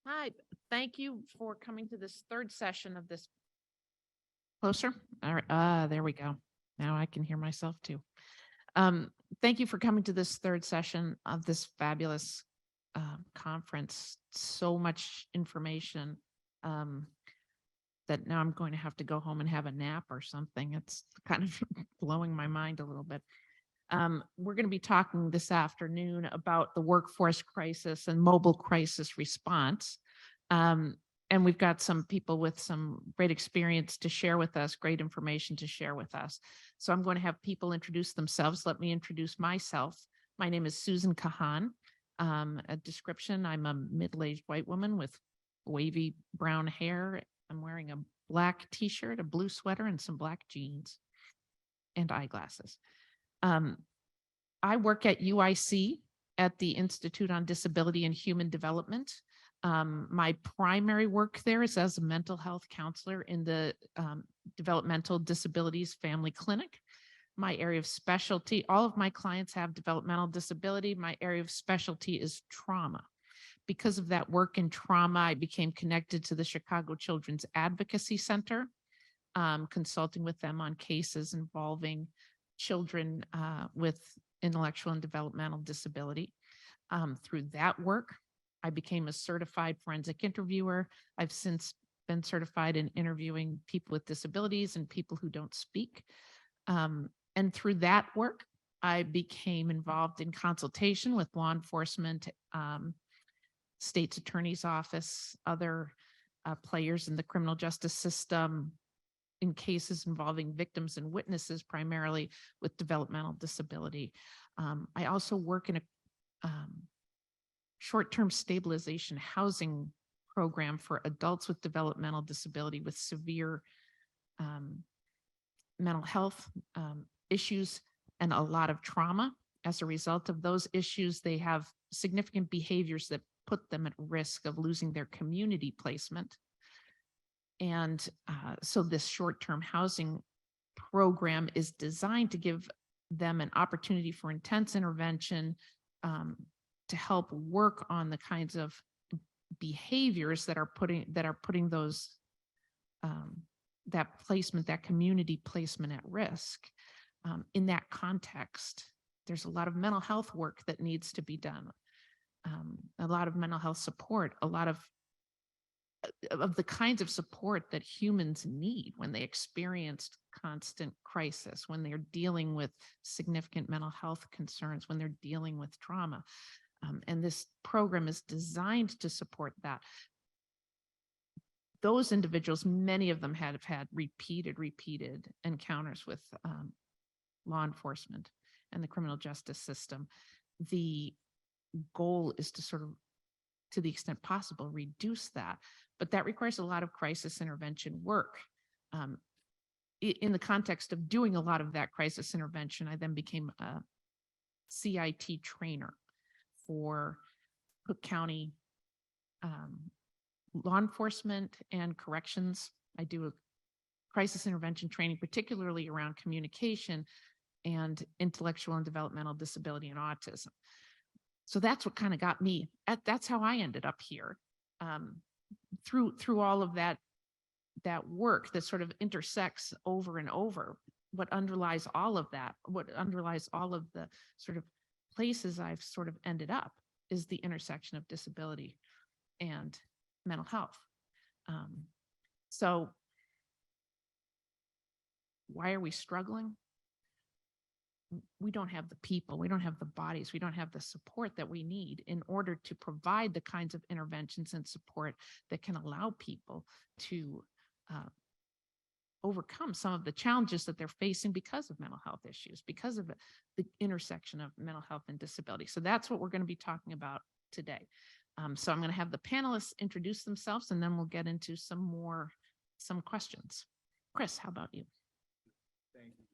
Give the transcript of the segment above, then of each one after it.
Hi, thank you for coming to this third session of this. Closer? All right, there we go. Now I can hear myself too. Thank you for coming to this third session of this fabulous conference. So much information that now I'm going to have to go home and have a nap or something. It's kind of blowing my mind a little bit. We're going to be talking this afternoon about the workforce crisis and mobile crisis response. And we've got some people with some great experience to share with us, great information to share with us. So I'm going to have people introduce themselves. Let me introduce myself. My name is Susan Kahan. A description, I'm a middle-aged white woman with wavy brown hair. I'm wearing a black t-shirt, a blue sweater, and some black jeans and eyeglasses. I work at UIC at the Institute on Disability and Human Development. My primary work there is as a mental health counselor in the Developmental Disabilities Family Clinic. My area of specialty, all of my clients have developmental disability. My area of specialty is trauma. Because of that work in trauma, I became connected to the Chicago Children's Advocacy Center, consulting with them on cases involving children with intellectual and developmental disability. Through that work, I became a certified forensic interviewer. I've since been certified in interviewing people with disabilities and people who don't speak. And through that work, I became involved in consultation with law enforcement, state's attorney's office, other players in the criminal justice system, in cases involving victims and witnesses, primarily with developmental disability. I also work in a short-term stabilization housing program for adults with developmental disability with severe mental health issues and a lot of trauma. As a result of those issues, they have significant behaviors that put them at risk of losing their community placement. And so this short-term housing program is designed to give them an opportunity for intense intervention to help work on the kinds of behaviors that are putting those that placement, that community placement at risk. In that context, there's a lot of mental health work that needs to be done, a lot of mental health support, a lot of the kinds of support that humans need when they experience constant crisis, when they're dealing with significant mental health concerns, when they're dealing with trauma. And this program is designed to support that. Those individuals, many of them have had repeated encounters with law enforcement and the criminal justice system. The goal is to sort of, to the extent possible, reduce that. But that requires a lot of crisis intervention work. In the context of doing a lot of that crisis intervention, I then became a CIT trainer for Cook County law enforcement and corrections. I do a crisis intervention training, particularly around communication and intellectual and developmental disability and autism. So that's what kind of got me, that's how I ended up here. Through all of that work that sort of intersects over and over, what underlies all of that, what underlies all of the sort of places I've sort of ended up is the intersection of disability and mental health. So why are we struggling? We don't have the people, we don't have the bodies, we don't have the support that we need in order to provide the kinds of interventions and support that can allow people to overcome some of the challenges that they're facing because of mental health issues, because of the intersection of mental health and disability. So that's what we're going to be talking about today. So I'm going to have the panelists introduce themselves, and then we'll get into some questions. Chris, how about you? Thank you.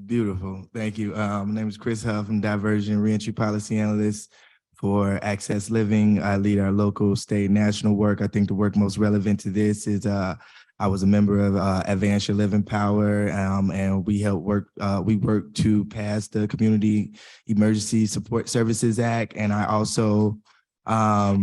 Beautiful. Thank you. My name is Chris Huff. I'm Diversion Reentry Policy Analyst for Access Living. I lead our local, state, national work. I think the work most relevant to this is I was a member of Advance Your Living Power, and we helped work. We worked to pass the Community Emergency Support Services Act, and I also I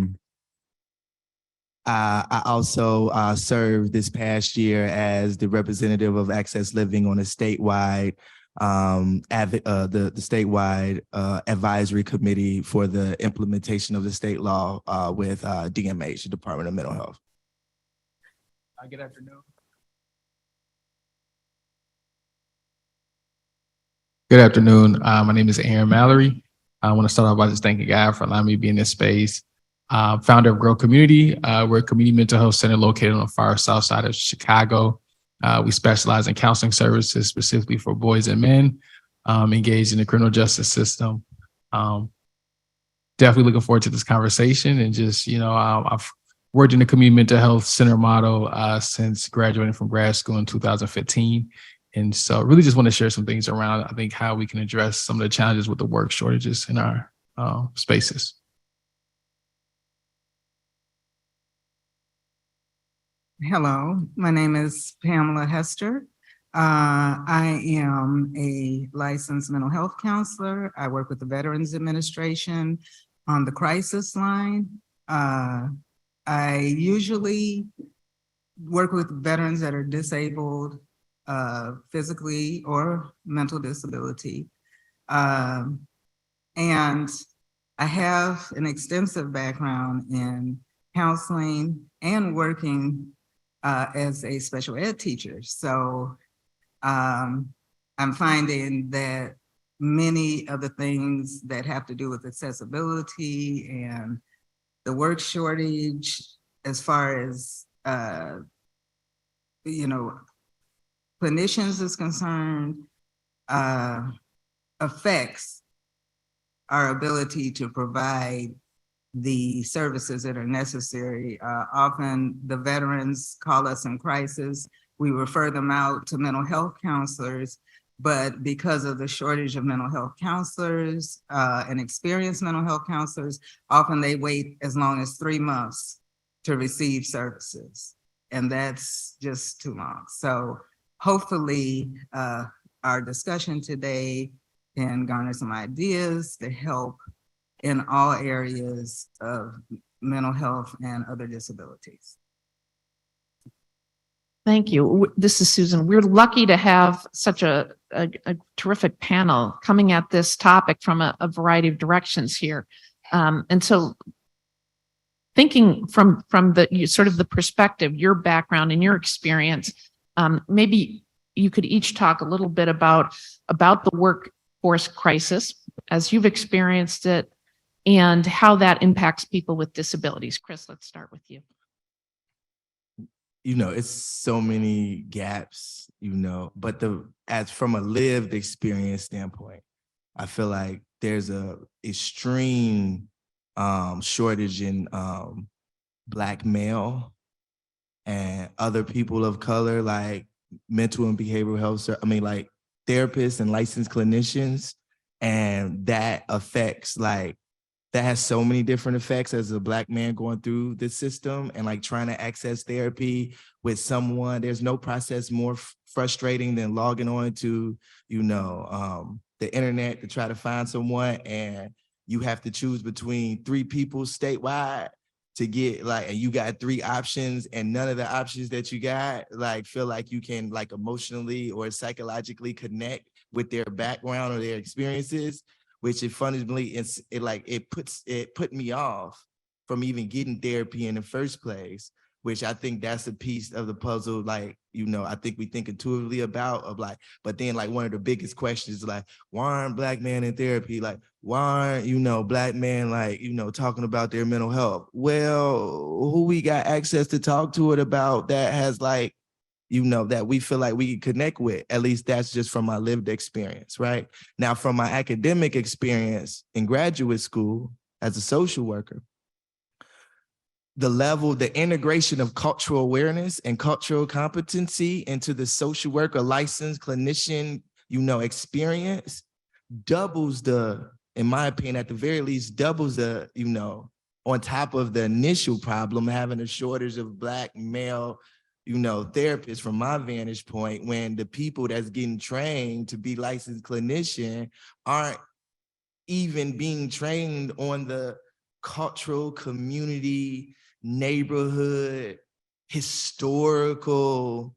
also served this past year as the representative of Access Living on a statewide the statewide advisory committee for the implementation of the state law with DMH, the Department of Mental Health. Good afternoon. Good afternoon. My name is Aaron Mallory. I want to start off by just thanking God for allowing me to be in this space. Founder of Grow Community. We're a community mental health center located on the far south side of Chicago. We specialize in counseling services specifically for boys and men engaged in the criminal justice system. Definitely looking forward to this conversation, and just, I've worked in the community mental health center model since graduating from grad school in 2015. And so really just want to share some things around, I think, how we can address some of the challenges with the work shortages in our spaces. Hello, my name is Pamela Hester. I am a licensed mental health counselor. I work with the Veterans Administration on the crisis line. I usually work with veterans that are disabled, physically or mental disability. And I have an extensive background in counseling and working as a special ed teacher. So I'm finding that many of the things that have to do with accessibility and the work shortage, as far as, clinicians is concerned, affects our ability to provide the services that are necessary. Often the veterans call us in crisis. We refer them out to mental health counselors, but because of the shortage of mental health counselors and experienced mental health counselors, often they wait as long as 3 months to receive services. And that's just too long. So hopefully our discussion today can garner some ideas to help in all areas of mental health and other disabilities. Thank you. This is Susan. We're lucky to have such a terrific panel coming at this topic from a variety of directions here. And so thinking from the sort of the perspective, your background and your experience, maybe you could each talk a little bit about the workforce crisis as you've experienced it and how that impacts people with disabilities. Chris, let's start with you. It's so many gaps, but as from a lived experience standpoint, I feel like there's a extreme shortage in Black male and other people of color, like mental and behavioral health, like therapists and licensed clinicians. And that affects that has so many different effects as a Black man going through the system and like trying to access therapy with someone. There's no process more frustrating than logging on to, the internet to try to find someone, and you have to choose between 3 people statewide to get and you got 3 options, and none of the options that you got feel like you can emotionally or psychologically connect with their background or their experiences. Which it funnily, it put me off from even getting therapy in the first place, which I think that's a piece of the puzzle, I think we think intuitively about but then one of the biggest questions is why aren't Black men in therapy? Why aren't, Black men, talking about their mental health? Well, who we got access to talk to it about that has that we feel like we can connect with? At least that's just from my lived experience, right? Now, from my academic experience in graduate school as a social worker, the integration of cultural awareness and cultural competency into the social worker licensed clinician, experience doubles in my opinion, at the very least, doubles on top of the initial problem, having a shortage of Black male therapists from my vantage point, when the people that's getting trained to be licensed clinician aren't even being trained on the cultural, community, neighborhood, historical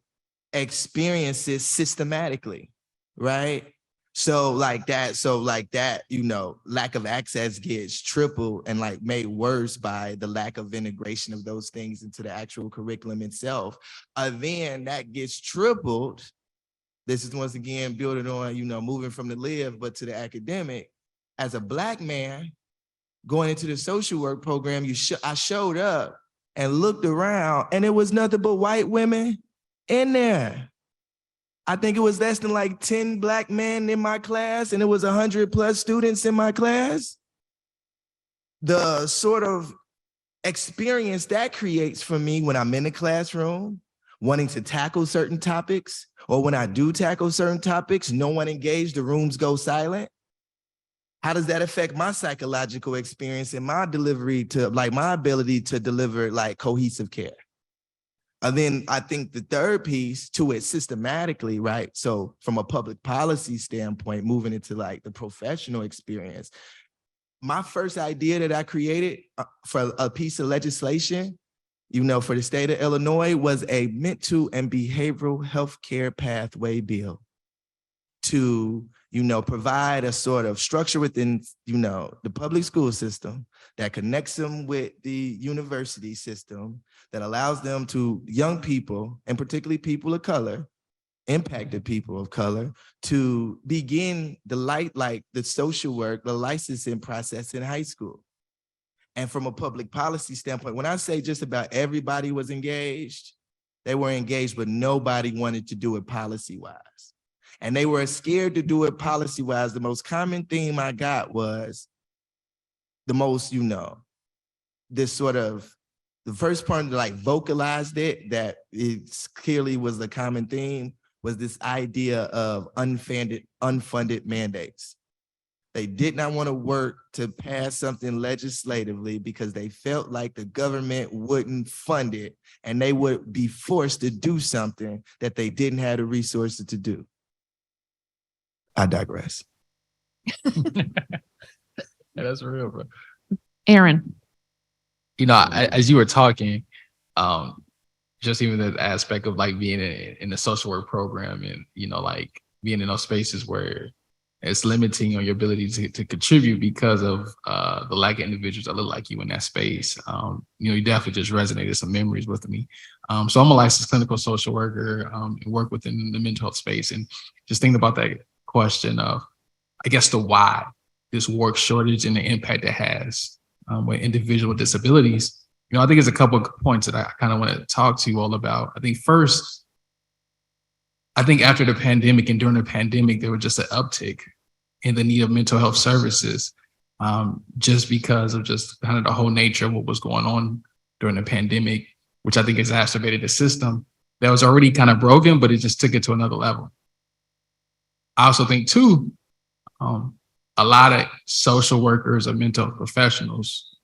experiences systematically, right? So like that, you know, lack of access gets tripled and like made worse by the lack of integration of those things into the actual curriculum itself. Then that gets tripled. This is once again building on, you know, moving from the live, but to the academic. As a Black man going into the social work program, I showed up and looked around and it was nothing but white women in there. I think it was less than like 10 Black men in my class, and it was 100+ students in my class. The sort of experience that creates for me when I'm in the classroom, wanting to tackle certain topics, or when I do tackle certain topics, no one engaged, the rooms go silent. How does that affect my psychological experience and my delivery to like my ability to deliver like cohesive care? And then I think the third piece to it systematically, right? So from a public policy standpoint, moving into like the professional experience, my first idea that I created for a piece of legislation, you know, for the state of Illinois was a mental and behavioral health care pathway bill to, you know, provide a sort of structure within, you know, the public school system that connects them with the university system, that allows them to, young people, and particularly people of color, impacted people of color, to begin the social work, the licensing process in high school. And from a public policy standpoint, when I say just about everybody was engaged, they were engaged, but nobody wanted to do it policy-wise. And they were scared to do it policy-wise. The most common theme I got was the most, you know, this sort of, the first part that like vocalized it, that it clearly was the common theme, was this idea of unfunded mandates. They did not want to work to pass something legislatively because they felt like the government wouldn't fund it and they would be forced to do something that they didn't have the resources to do. I digress. Yeah, that's real, bro. Aaron. You know, as you were talking, just even the aspect of like being in the social work program and, you know, like being in those spaces where it's limiting on your ability to contribute because of the lack of individuals that look like you in that space. You know, you definitely just resonated some memories with me. So I'm a licensed clinical social worker and work within the mental health space. And just thinking about that question of, I guess, the why this work shortage and the impact it has with individual disabilities. You know, I think there's a couple of points that I kind of want to talk to you all about. I think first, I think after the pandemic and during the pandemic, there was just an uptick in the need of mental health services, just because of just kind of the whole nature of what was going on during the pandemic, which I think exacerbated the system that was already kind of broken, but it just took it to another level. I also think too, a lot of social workers or mental health professionals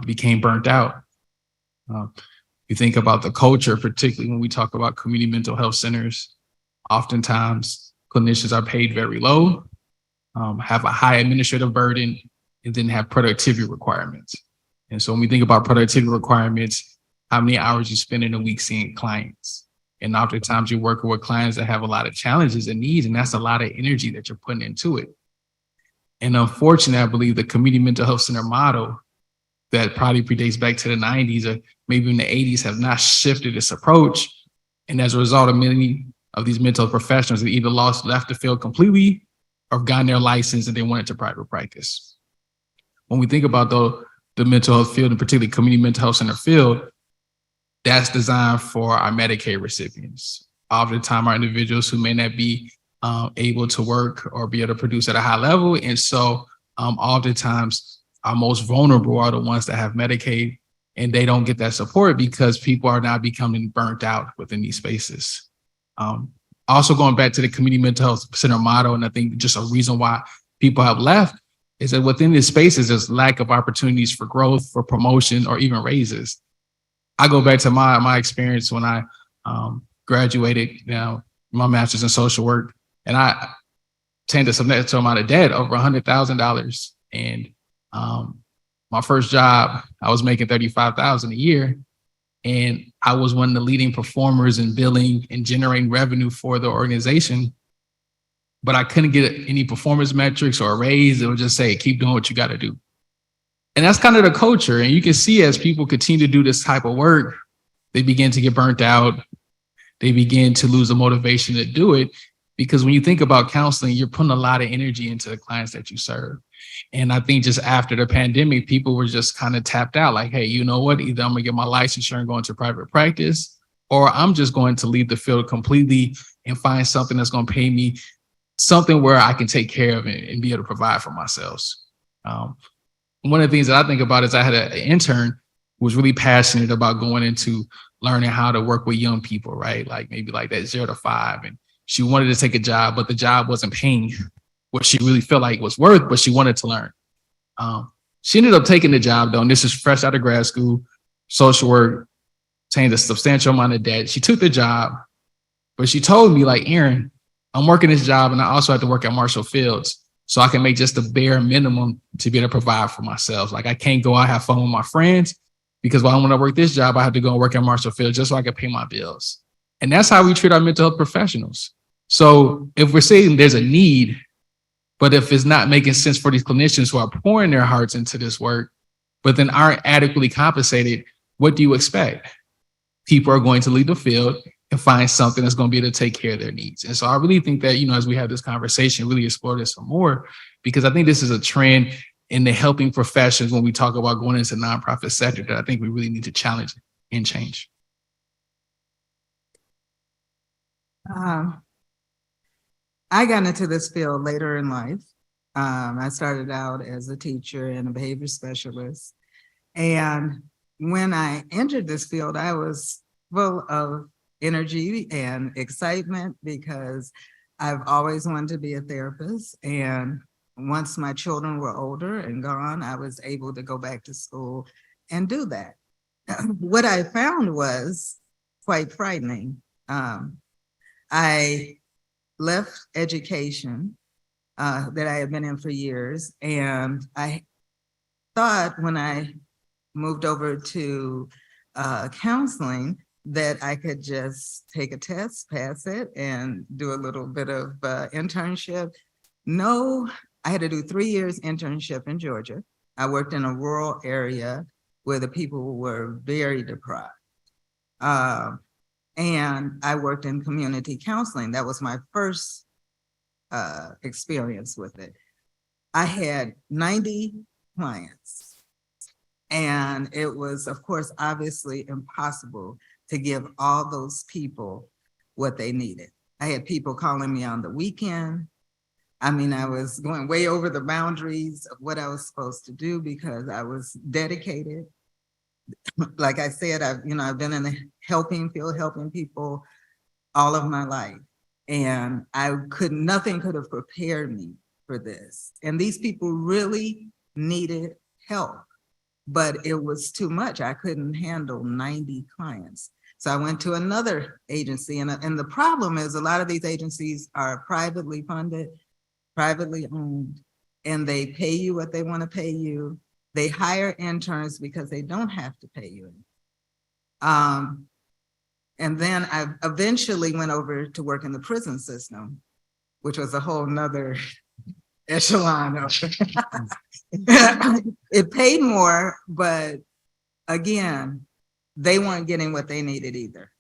became burnt out. You think about the culture, particularly when we talk about community mental health centers, oftentimes clinicians are paid very low, have a high administrative burden, and then have productivity requirements. And so when we think about productivity requirements, how many hours you spend in a week seeing clients. And oftentimes you're working with clients that have a lot of challenges and needs, and that's a lot of energy that you're putting into it. And unfortunately, I believe the community mental health center model that probably predates back to the 90s or maybe in the 80s have not shifted its approach. And as a result of many of these mental health professionals that either left the field completely or gotten their license and they went into private practice. When we think about the mental health field, and particularly community mental health center field, that's designed for our Medicaid recipients. Oftentimes our individuals who may not be able to work or be able to produce at a high level. And so oftentimes our most vulnerable are the ones that have Medicaid, and they don't get that support because people are now becoming burnt out within these spaces. Also going back to the community mental health center model, and I think just a reason why people have left is that within these spaces, there's lack of opportunities for growth, for promotion, or even raises. I go back to my experience when I graduated, my master's in social work, and I tend to submit to amount of debt over $100,000. And my first job, I was making $35,000 a year. And I was one of the leading performers in billing and generating revenue for the organization. But I couldn't get any performance metrics or a raise. It would just say, keep doing what you got to do. And that's kind of the culture. And you can see as people continue to do this type of work, they begin to get burnt out. They begin to lose the motivation to do it. Because when you think about counseling, you're putting a lot of energy into the clients that you serve. And I think just after the pandemic, people were just kind of tapped out like, hey, you know what? Either I'm going to get my licensure and go into private practice, or I'm just going to leave the field completely and find something that's going to pay me something where I can take care of it and be able to provide for myself. One of the things that I think about is I had an intern who was really passionate about going into learning how to work with young people, right? Like maybe like that 0 to 5. And she wanted to take a job, but the job wasn't paying what she really felt like it was worth, but she wanted to learn. She ended up taking the job though, and this is fresh out of grad school, social work, obtained a substantial amount of debt. She took the job, but she told me like, Aaron, I'm working this job and I also have to work at Marshall Fields so I can make just the bare minimum to be able to provide for myself. Like I can't go out, have fun with my friends because while I want to work this job, I have to go and work at Marshall Fields just so I can pay my bills. And that's how we treat our mental health professionals. So if we're saying there's a need, but if it's not making sense for these clinicians who are pouring their hearts into this work, but then aren't adequately compensated, what do you expect? People are going to leave the field and find something that's going to be able to take care of their needs. And so I really think that, as we have this conversation, really explore this some more, because I think this is a trend in the helping professions when we talk about going into the nonprofit sector that I think we really need to challenge and change. I got into this field later in life. I started out as a teacher and a behavior specialist. And when I entered this field, I was full of energy and excitement because I've always wanted to be a therapist. And once my children were older and gone, I was able to go back to school and do that. What I found was quite frightening. I left education that I had been in for years. And I thought when I moved over to counseling that I could just take a test, pass it, and do a little bit of internship. No, I had to do 3 years internship in Georgia. I worked in a rural area where the people were very deprived. And I worked in community counseling. That was my first experience with it. I had 90 clients, and it was, of course, obviously impossible to give all those people what they needed. I had people calling me on the weekend. I mean, I was going way over the boundaries of what I was supposed to do because I was dedicated. Like I said, I've been in the helping field, helping people all of my life. And nothing could have prepared me for this. And these people really needed help, but it was too much. I couldn't handle 90 clients. So I went to another agency, and the problem is a lot of these agencies are privately funded, privately owned, and they pay you what they want to pay you. They hire interns because they don't have to pay you. And then I eventually went over to work in the prison system, which was a whole nother echelon of it paid more, but again, they weren't getting what they needed either.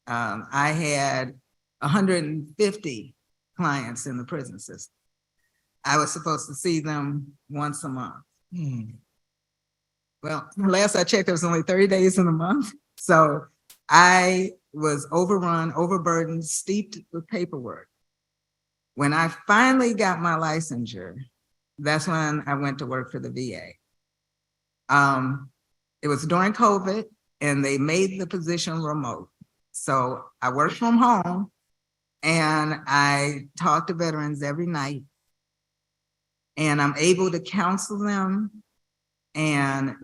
I had 150 clients in the prison system. I was supposed to see them once a month. Well, last I checked, there was only 30 days in a month. So I was overrun, overburdened, steeped with paperwork. When I finally got my licensure, that's when I went to work for the VA. It was during COVID, and they made the position remote. So I worked from home, and I talk to veterans every night, and I'm able to counsel them, and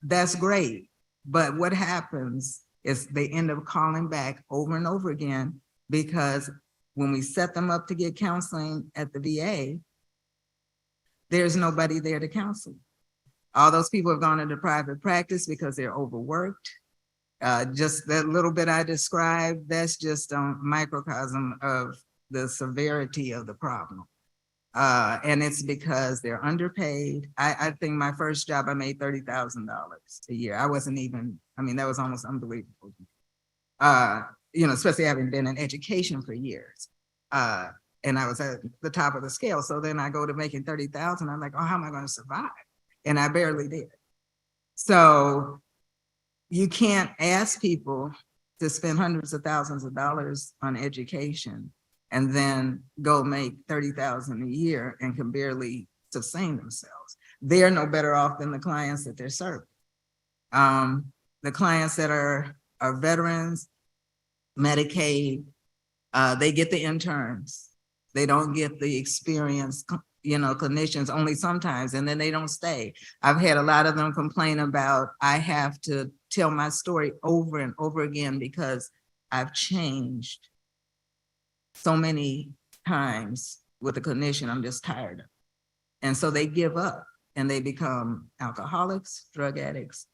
that's great. But what happens is they end up calling back over and over again, because when we set them up to get counseling at the VA, there's nobody there to counsel. All those people have gone into private practice because they're overworked. Just that little bit I described, that's just a microcosm of the severity of the problem. And it's because they're underpaid. I think my first job, I made $30,000 a year. I wasn't even, I mean, that was almost unbelievable. Especially having been in education for years. And I was at the top of the scale. So then I go to making 30,000. I'm like, oh, how am I going to survive? And I barely did. So you can't ask people to spend hundreds of thousands of dollars on education and then go make 30,000 a year and can barely sustain themselves. They're no better off than the clients that they're serving. The clients that are veterans, Medicaid, they get the interns. They don't get the experienced, clinicians only sometimes, and then they don't stay. I've had a lot of them complain about, I have to tell my story over and over again because I've changed so many times with a clinician, I'm just tired of it. And so they give up and they become alcoholics, drug addicts,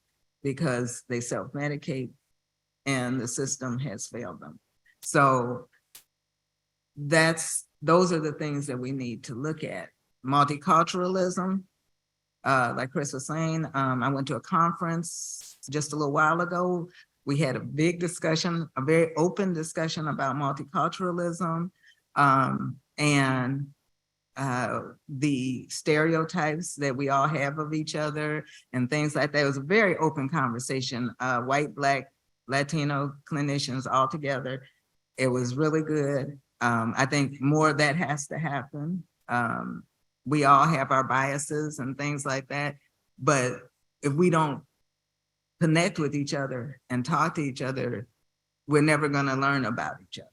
because they self-medicate and the system has failed them. So those are the things that we need to look at. Multiculturalism, like Chris was saying, I went to a conference just a little while ago. We had a big discussion, a very open discussion about multiculturalism and the stereotypes that we all have of each other and things like that. It was a very open conversation, white, Black, Latino clinicians all together. It was really good. I think more of that has to happen. We all have our biases and things like that, but if we don't connect with each other and talk to each other, we're never going to learn about each other.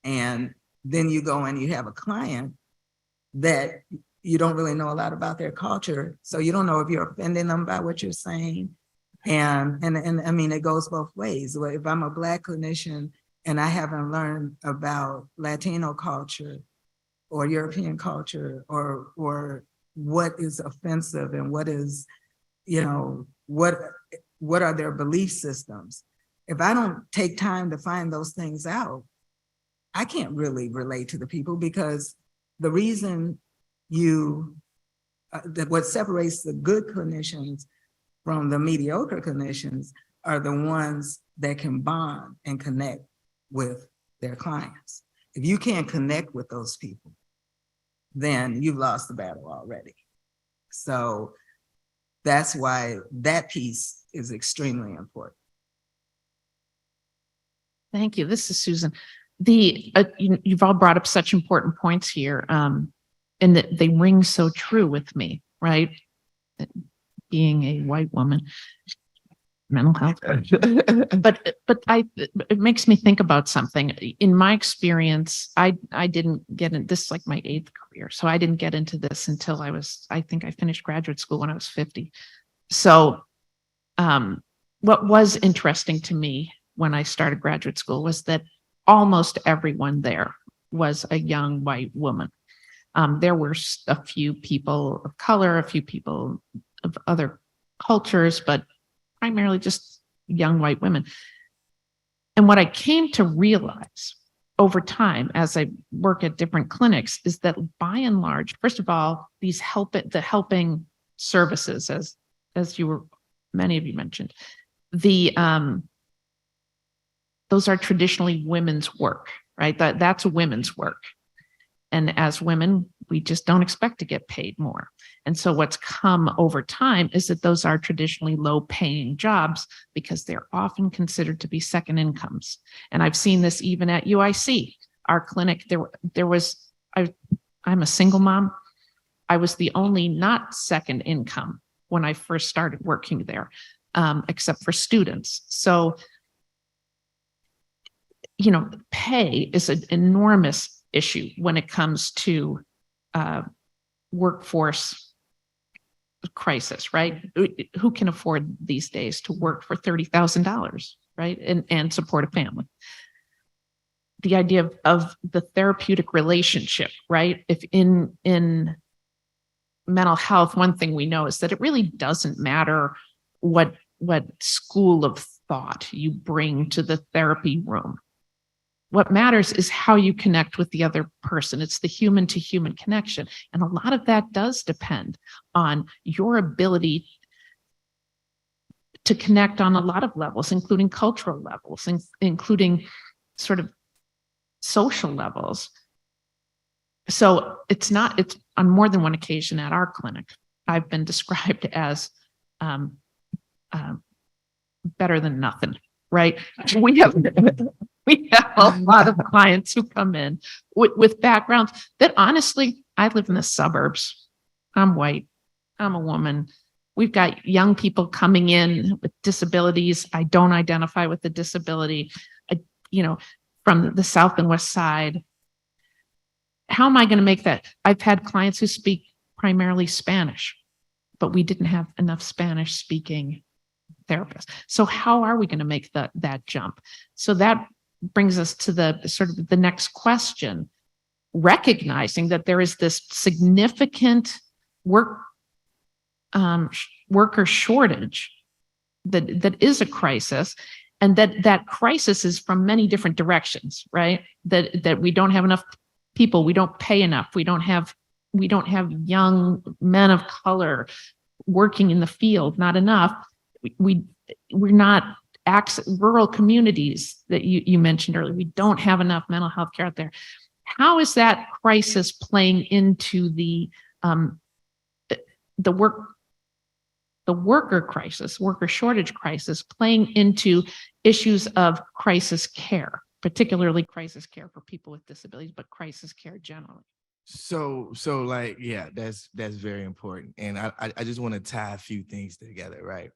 And then you go and you have a client that you don't really know a lot about their culture, so you don't know if you're offending them by what you're saying. And I mean, it goes both ways. If I'm a Black clinician and I haven't learned about Latino culture or European culture or what is offensive and what is, what are their belief systems? If I don't take time to find those things out, I can't really relate to the people, because the reason that what separates the good clinicians from the mediocre clinicians are the ones that can bond and connect with their clients. If you can't connect with those people, then you've lost the battle already. So that's why that piece is extremely important. Thank you. This is Susan. You've all brought up such important points here, and that they ring so true with me, right? Being a white woman, mental health, but it makes me think about something. In my experience, I didn't get in this is like my 8th career, so I didn't get into this until I think I finished graduate school when I was 50. So, what was interesting to me when I started graduate school was that almost everyone there was a young white woman. There were a few people of color, a few people of other cultures, but primarily just young white women. And what I came to realize over time as I work at different clinics is that by and large, first of all, the helping services, as many of you mentioned, those are traditionally women's work, right? That's women's work. And as women, we just don't expect to get paid more. And so what's come over time is that those are traditionally low paying jobs because they're often considered to be second incomes. And I've seen this even at UIC, our clinic. I'm a single mom. I was the only not second income when I first started working there, except for students. So, pay is an enormous issue when it comes to workforce crisis, right? Who can afford these days to work for $30,000, right? And support a family. The idea of the therapeutic relationship, right? If in mental health, one thing we know is that it really doesn't matter what school of thought you bring to the therapy room. What matters is how you connect with the other person. It's the human to human connection. And a lot of that does depend on your ability to connect on a lot of levels, including cultural levels, including sort of social levels. So it's on more than one occasion at our clinic, I've been described as better than nothing, right? We have a lot of clients who come in with backgrounds that honestly, I live in the suburbs. I'm white. I'm a woman. We've got young people coming in with disabilities. I don't identify with the disability, from the South and West Side. How am I going to make that? I've had clients who speak primarily Spanish, but we didn't have enough Spanish speaking therapists. So how are we going to make that jump? So that brings us to the sort of the next question, recognizing that there is this significant worker shortage that is a crisis, and that crisis is from many different directions, right? That we don't have enough people, we don't pay enough, we don't have young men of color working in the field, not enough. We're not rural communities that you mentioned earlier. We don't have enough mental health care out there. How is that crisis playing into the worker crisis, worker shortage crisis, playing into issues of crisis care, particularly crisis care for people with disabilities, but crisis care generally? So like, yeah, that's very important. And I just want to tie a few things together, right?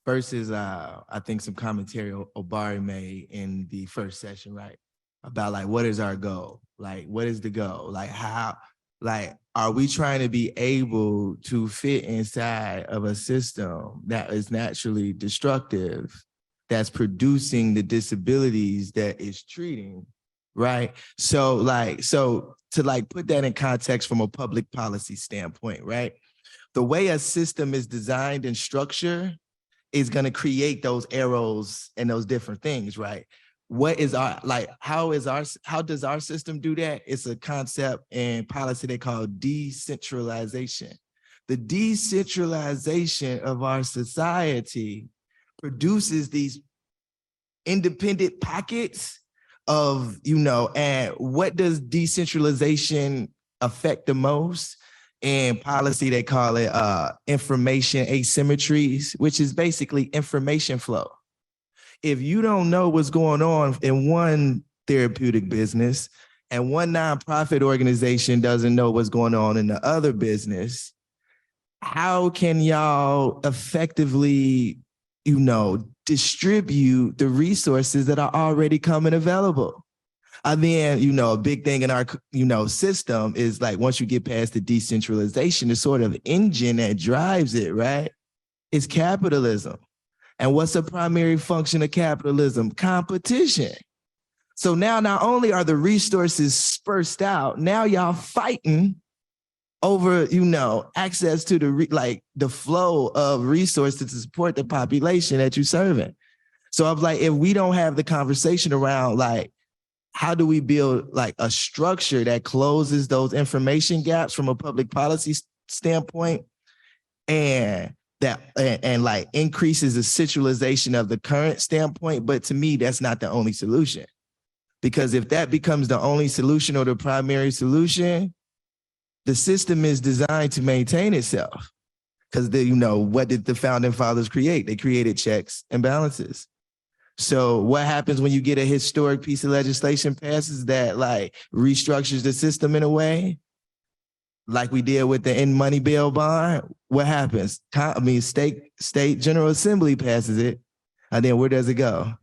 First is, I think some commentary Obari made in the first session, right? About like, what is our goal? Like, what is the goal? Like, are we trying to be able to fit inside of a system that is naturally destructive, that's producing the disabilities that is treating, right? So to put that in context from a public policy standpoint, right? The way a system is designed and structured is going to create those arrows and those different things, right? How does our system do that? It's a concept and policy they call decentralization. The decentralization of our society produces these independent pockets of, and what does decentralization affect the most? In policy, they call it information asymmetries, which is basically information flow. If you don't know what's going on in one therapeutic business and one nonprofit organization doesn't know what's going on in the other business, how can y'all effectively, distribute the resources that are already coming available? And then, a big thing in our, system is like, once you get past the decentralization, the sort of engine that drives it, right, is capitalism. And what's a primary function of capitalism? Competition. So now not only are the resources dispersed out, now y'all fighting over, access to the flow of resources to support the population that you're serving. So I'm like, if we don't have the conversation around like, how do we build like a structure that closes those information gaps from a public policy standpoint, and like increases the centralization of the current standpoint? But to me, that's not the only solution, because if that becomes the only solution or the primary solution, the system is designed to maintain itself. Because what did the founding fathers create? They created checks and balances. So what happens when you get a historic piece of legislation passes that like restructures the system in a way, like we did with the end money bail bond? What happens? State General Assembly passes it, and then where does it go?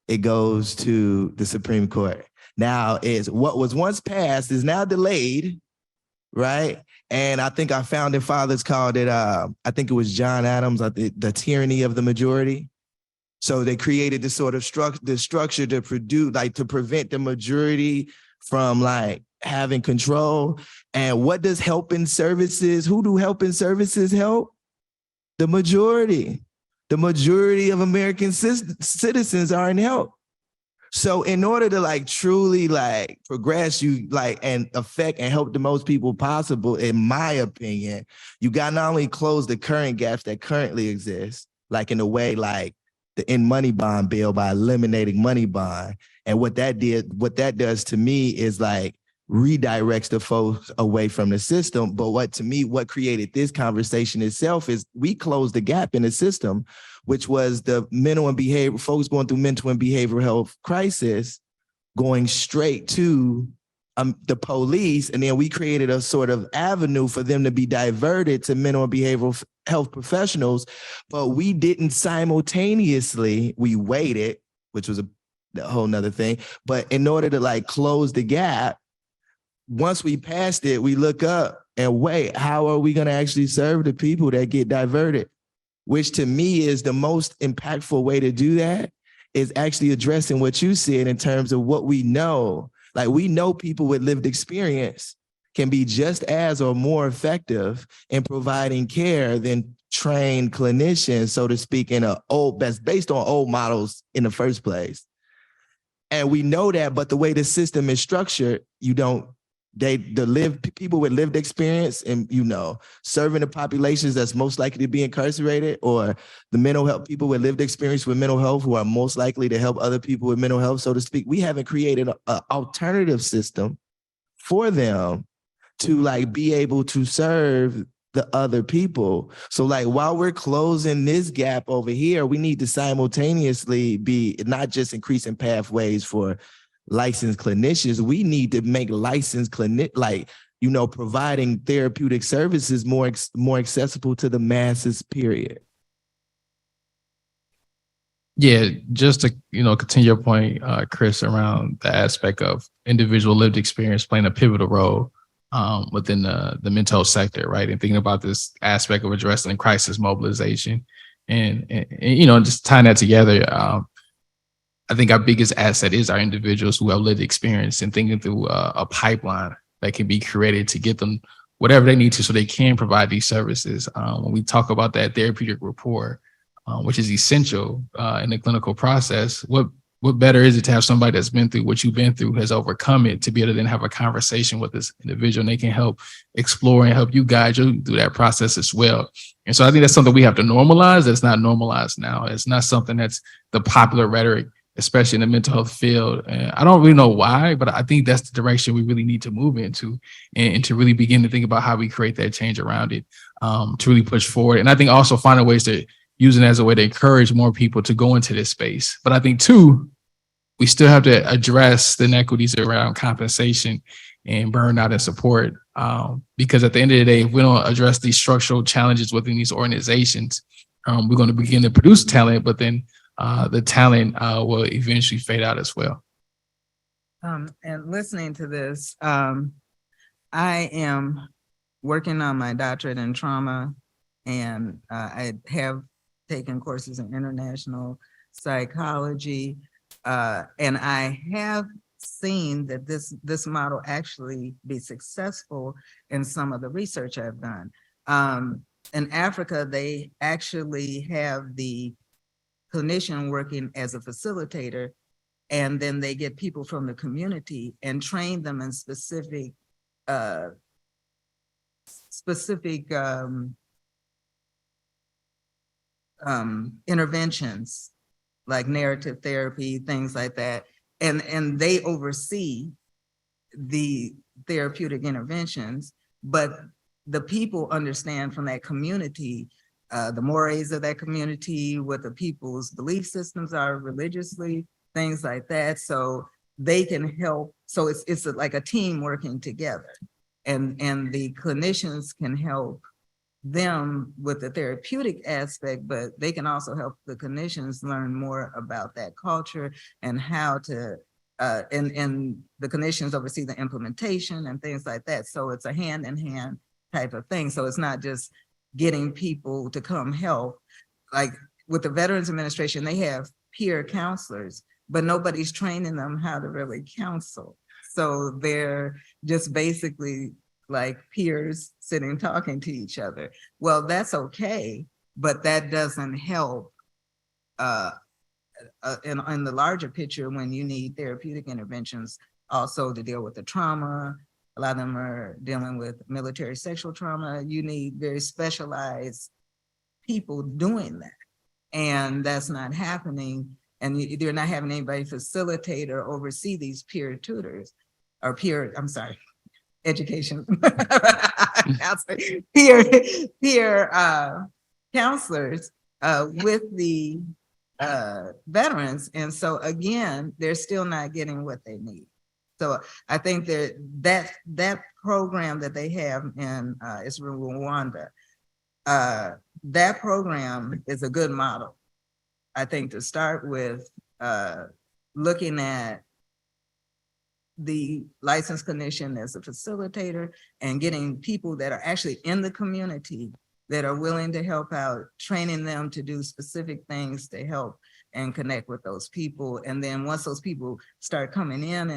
It goes to the Supreme Court. Now, is what was once passed is now delayed, right? And I think our founding fathers called it, I think it was John Adams, the tyranny of the majority. So they created this sort of structure to prevent the majority from like having control. And what does helping services, who do helping services help? The majority. The majority of American citizens are in help. So in order to like truly like progress, you like and affect and help the most people possible, in my opinion, you got to not only close the current gaps that currently exist, like in a way like the in money bond bill by eliminating money bond. And what that does to me is like redirects the folks away from the system. But what created this conversation itself is we closed the gap in the system, which was the mental and behavior, folks going through mental and behavioral health crisis, going straight to the police. And then we created a sort of avenue for them to be diverted to mental and behavioral health professionals. But we didn't simultaneously, we waited, which was a whole nother thing. But in order to like close the gap, once we passed it, we look up and wait, how are we going to actually serve the people that get diverted? Which to me is the most impactful way to do that, is actually addressing what you said in terms of what we know. Like we know people with lived experience can be just as or more effective in providing care than trained clinicians, so to speak, that's based on old models in the first place. And we know that, but the way the system is structured, people with lived experience and, serving the populations that's most likely to be incarcerated, or the mental health people with lived experience with mental health who are most likely to help other people with mental health, so to speak. We haven't created an alternative system for them to like be able to serve the other people. So like while we're closing this gap over here, we need to simultaneously be not just increasing pathways for licensed clinicians, we need to make licensed providing therapeutic services more accessible to the masses, period. Yeah, just to, continue your point, Chris, around the aspect of individual lived experience playing a pivotal role within the mental health sector, right? And thinking about this aspect of addressing crisis mobilization and just tying that together, I think our biggest asset is our individuals who have lived experience, and thinking through a pipeline that can be created to get them whatever they need to so they can provide these services. When we talk about that therapeutic rapport, which is essential in the clinical process, what better is it to have somebody that's been through what you've been through, has overcome it, to be able to then have a conversation with this individual, and they can help explore and help you guide you through that process as well. And so I think that's something we have to normalize that's not normalized now. It's not something that's the popular rhetoric, especially in the mental health field. And I don't really know why, but I think that's the direction we really need to move into, and to really begin to think about how we create that change around it, to really push forward. And I think also finding ways to use it as a way to encourage more people to go into this space. But I think too, we still have to address the inequities around compensation and burnout and support. Because at the end of the day, if we don't address these structural challenges within these organizations, we're going to begin to produce talent, but then the talent will eventually fade out as well. And listening to this, I am working on my doctorate in trauma, and I have taken courses in international psychology, and I have seen that this model actually be successful in some of the research I've done. In Africa, they actually have the clinician working as a facilitator, and then they get people from the community and train them in specific interventions, like narrative therapy, things like that. And they oversee the therapeutic interventions, but the people understand from that community the mores of that community, what the people's belief systems are religiously, things like that. So they can help. So it's like a team working together, and the clinicians can help them with the therapeutic aspect, but they can also help the clinicians learn more about that culture and how to, and the clinicians oversee the implementation and things like that. So it's a hand-in-hand type of thing. So it's not just getting people to come help. Like with the Veterans Administration, they have peer counselors, but nobody's training them how to really counsel. So they're just basically like peers sitting talking to each other. Well, that's okay, but that doesn't help in the larger picture when you need therapeutic interventions also to deal with the trauma. A lot of them are dealing with military sexual trauma. You need very specialized people doing that. And that's not happening. And they're not having anybody facilitate or oversee these peer tutors or education. peer counselors with the veterans. And so again, they're still not getting what they need. So I think that program that they have in it's Rwanda, that program is a good model, I think, to start with, looking at the licensed clinician as a facilitator and getting people that are actually in the community that are willing to help out, training them to do specific things to help and connect with those people. And then once those people start coming in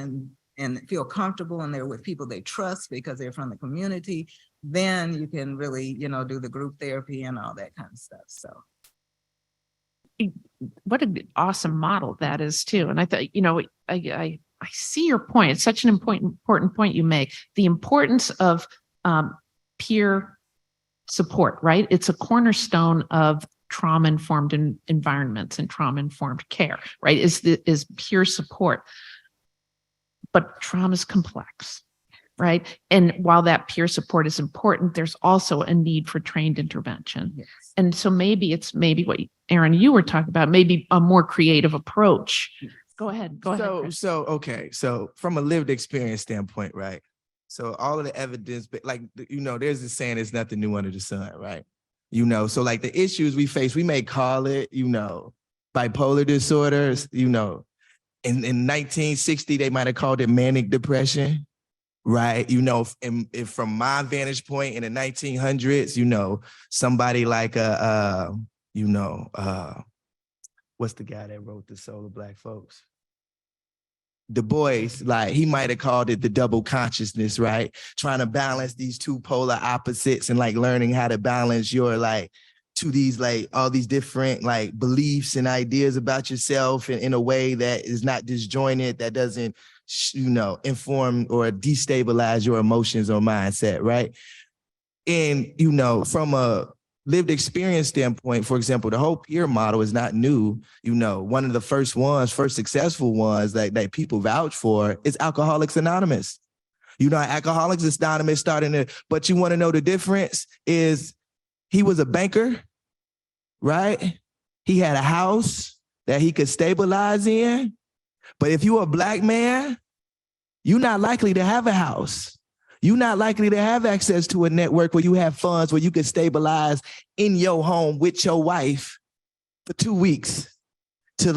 and feel comfortable and they're with people they trust because they're from the community, then you can really, do the group therapy and all that kind of stuff. So. What an awesome model that is too. And I thought, I see your point. It's such an important point you make. The importance of peer support, right? It's a cornerstone of trauma-informed environments and trauma-informed care, right? Is peer support. But trauma is complex, right? And while that peer support is important, there's also a need for trained intervention. Yes. And so maybe it's what Aaron, you were talking about, maybe a more creative approach. Go ahead. Chris. So from a lived experience standpoint, right? So all of the evidence, like, there's this saying, there's nothing new under the sun, right? So like the issues we face, we may call it, bipolar disorders, in 1960, they might have called it manic depression, right? And from my vantage point in the 1900s, somebody like what's the guy that wrote The Soul of Black Folks? Du Bois, like he might have called it the double consciousness, right? Trying to balance these two polar opposites and like learning how to balance your to these all these different beliefs and ideas about yourself in a way that is not disjointed, that doesn't inform or destabilize your emotions or mindset, right? And from a lived experience standpoint, for example, the whole peer model is not new. One of the first successful ones that people vouch for is Alcoholics Anonymous. Alcoholics Anonymous but you want to know the difference is he was a banker, right? He had a house that he could stabilize in. But if you're a Black man, you're not likely to have a house. You're not likely to have access to a network where you have funds where you can stabilize in your home with your wife for 2 weeks to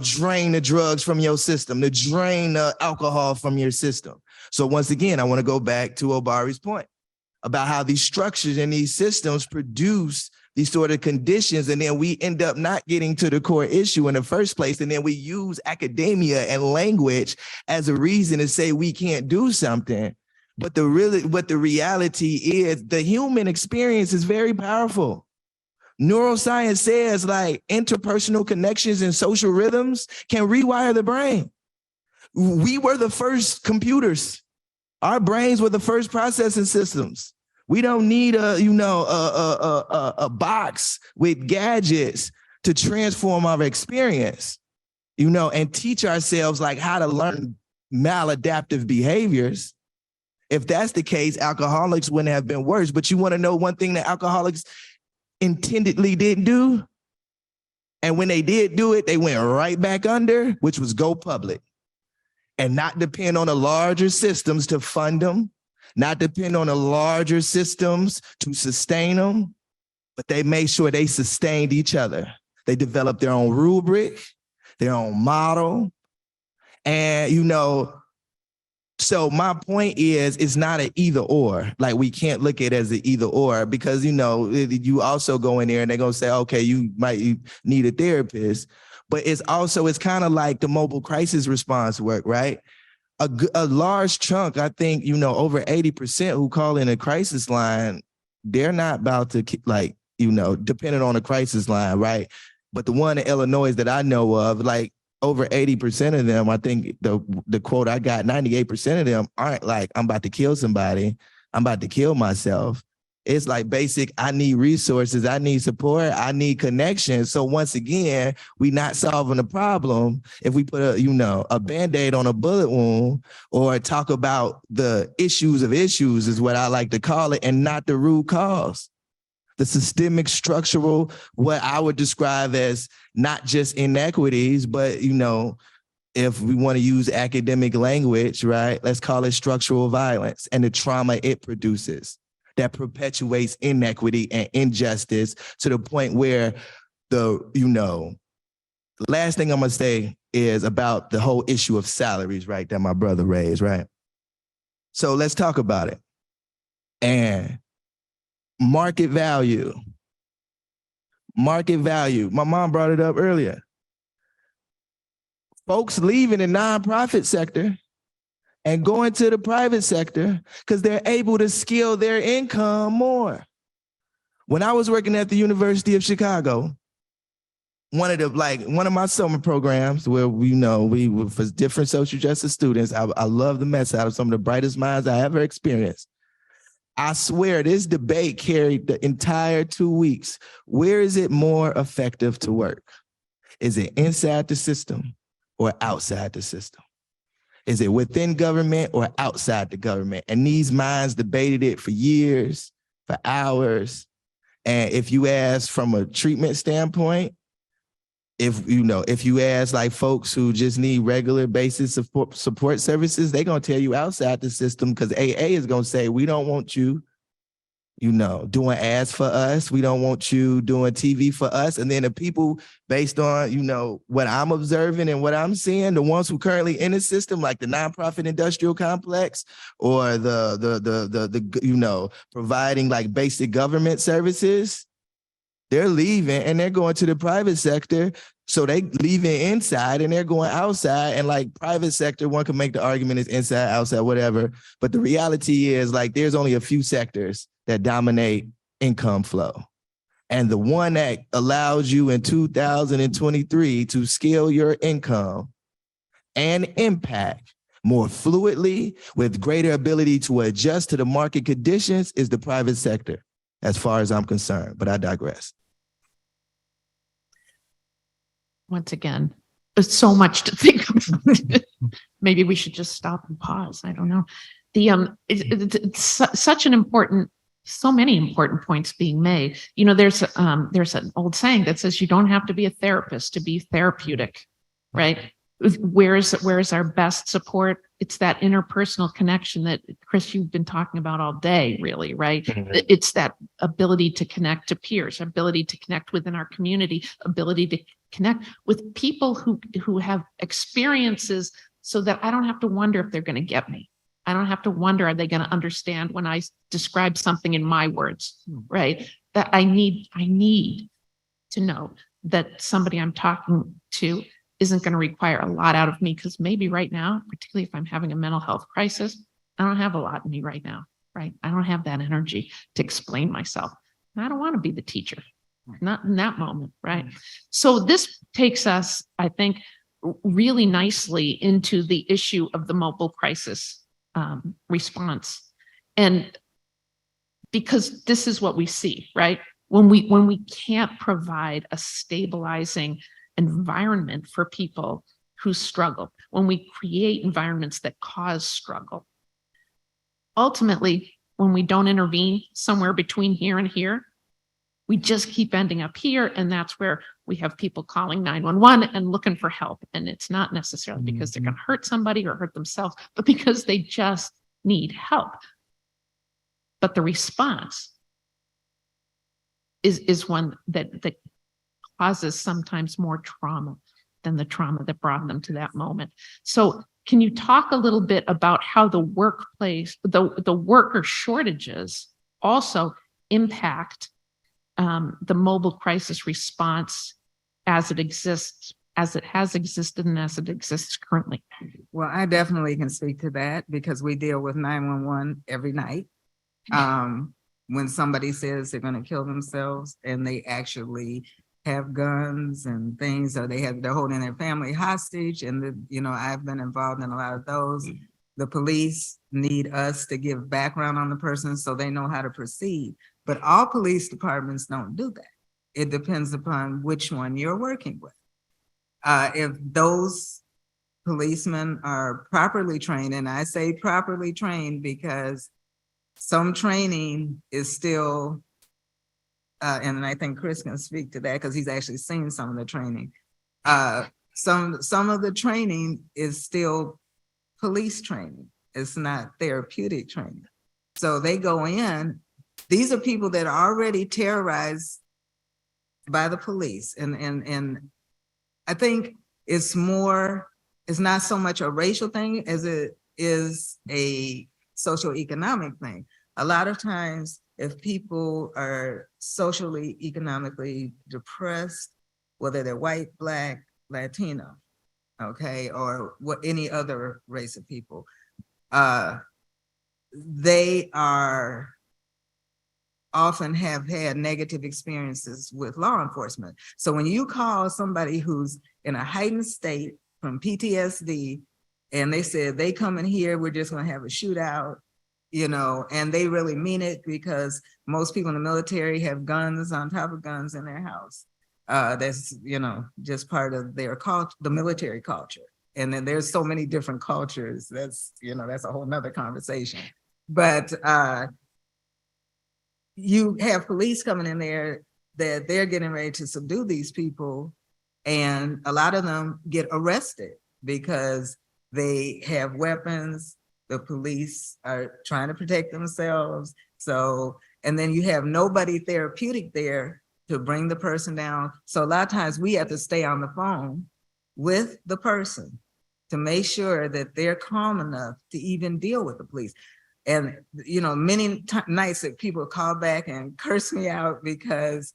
drain the drugs from your system, to drain the alcohol from your system. So once again, I want to go back to Obari's point about how these structures and these systems produce these sort of conditions, and then we end up not getting to the core issue in the first place, and then we use academia and language as a reason to say we can't do something. But the reality is the human experience is very powerful. Neuroscience says interpersonal connections and social rhythms can rewire the brain. We were the first computers. Our brains were the first processing systems. We don't need a box with gadgets to transform our experience, and teach ourselves how to learn maladaptive behaviors. If that's the case, alcoholics wouldn't have been worse. But you want to know one thing that alcoholics intendedly didn't do? And when they did do it, they went right back under, which was go public and not depend on the larger systems to fund them, not depend on the larger systems to sustain them, but they made sure they sustained each other. They developed their own rubric, their own model. And, so my point is, it's not an either or. We can't look at it as an either or because, you also go in there and they're going to say, okay, you might need a therapist. But it's kind of like the mobile crisis response work, right? a large chunk, I think, over 80% who call in a crisis line, they're not about to like, depending on a crisis line, right? But the one in Illinois that I know of, like over 80% of them, I think the quote I got, 98% of them aren't like, I'm about to kill somebody, I'm about to kill myself. It's like basic, I need resources, I need support, I need connection. So once again, we not solving the problem if we put a Band-Aid on a bullet wound, or talk about the issues of issues is what I like to call it, and not the root cause. The systemic structural, what I would describe as not just inequities, but if we want to use academic language, right, let's call it structural violence and the trauma it produces that perpetuates inequity and injustice to the point where the last thing I'm going to say is about the whole issue of salaries, right, that my brother raised, right? So let's talk about it. And market value. My mom brought it up earlier. Folks leaving the nonprofit sector and going to the private sector because they're able to scale their income more. When I was working at the University of Chicago, one of my summer programs where we were for different social justice students, I love the mess out of some of the brightest minds I ever experienced. I swear this debate carried the entire 2 weeks. Where is it more effective to work? Is it inside the system or outside the system? Is it within government or outside the government? And these minds debated it for years, for hours. And if you ask from a treatment standpoint, if you ask like folks who just need regular basis support services, they're going to tell you outside the system, because AA is going to say, we don't want you, doing ads for us. We don't want you doing TV for us. And then the people, based on, what I'm observing and what I'm seeing, the ones who currently in the system, like the nonprofit industrial complex or the providing like basic government services, they're leaving and they're going to the private sector. So they leaving inside and they're going outside, and like private sector, one can make the argument is inside, outside, whatever. But the reality is like there's only a few sectors that dominate income flow. And the one that allows you in 2023 to scale your income and impact more fluidly with greater ability to adjust to the market conditions is the private sector, as far as I'm concerned. But I digress. Once again, there's so much to think about. Maybe we should just stop and pause. I don't know. It's such an important, so many important points being made. There's an old saying that says you don't have to be a therapist to be therapeutic, right? Where's our best support? It's that interpersonal connection that, Chris, you've been talking about all day, really, right? Mm-hmm. It's that ability to connect to peers, ability to connect within our community, ability to connect with people who have experiences, so that I don't have to wonder if they're going to get me. I don't have to wonder, are they going to understand when I describe something in my words, right? That I need to know that somebody I'm talking to isn't going to require a lot out of me, because maybe right now, particularly if I'm having a mental health crisis, I don't have a lot in me right now, right? I don't have that energy to explain myself. And I don't want to be the teacher, not in that moment, right? So this takes us, I think, really nicely into the issue of the mobile crisis response. And because this is what we see, right? When we can't provide a stabilizing environment for people who struggle, when we create environments that cause struggle, ultimately, when we don't intervene somewhere between here and here, we just keep ending up here. And that's where we have people calling 911 and looking for help. And it's not necessarily because they're going to hurt somebody or hurt themselves, but because they just need help. But the response is one that causes sometimes more trauma than the trauma that brought them to that moment. So can you talk a little bit about how the workplace, the worker shortages also impact the mobile crisis response as it exists as it has existed and as it exists currently? Well, I definitely can speak to that because we deal with 911 every night. When somebody says they're going to kill themselves and they actually have guns and things, or they're holding their family hostage. And I've been involved in a lot of those. The police need us to give background on the person so they know how to proceed. But all police departments don't do that. It depends upon which one you're working with. If those policemen are properly trained, and I say properly trained because some training is still, and I think Chris can speak to that because he's actually seen some of the training. Some of the training is still police training. It's not therapeutic training. So they go in, these are people that are already terrorized by the police. And I think it's not so much a racial thing as it is a socioeconomic thing. A lot of times, if people are socially, economically depressed, whether they're white, Black, Latino, okay, or any other race of people, they often have had negative experiences with law enforcement. So when you call somebody who's in a heightened state from PTSD, and they said they come in here, we're just going to have a shootout, and they really mean it because most people in the military have guns on top of guns in their house. That's, just part of their culture, the military culture. And then there's so many different cultures. That's a whole nother conversation. But you have police coming in there that they're getting ready to subdue these people. And a lot of them get arrested because they have weapons. The police are trying to protect themselves. So, and then you have nobody therapeutic there to bring the person down. So a lot of times we have to stay on the phone with the person to make sure that they're calm enough to even deal with the police. And, many nights that people call back and curse me out because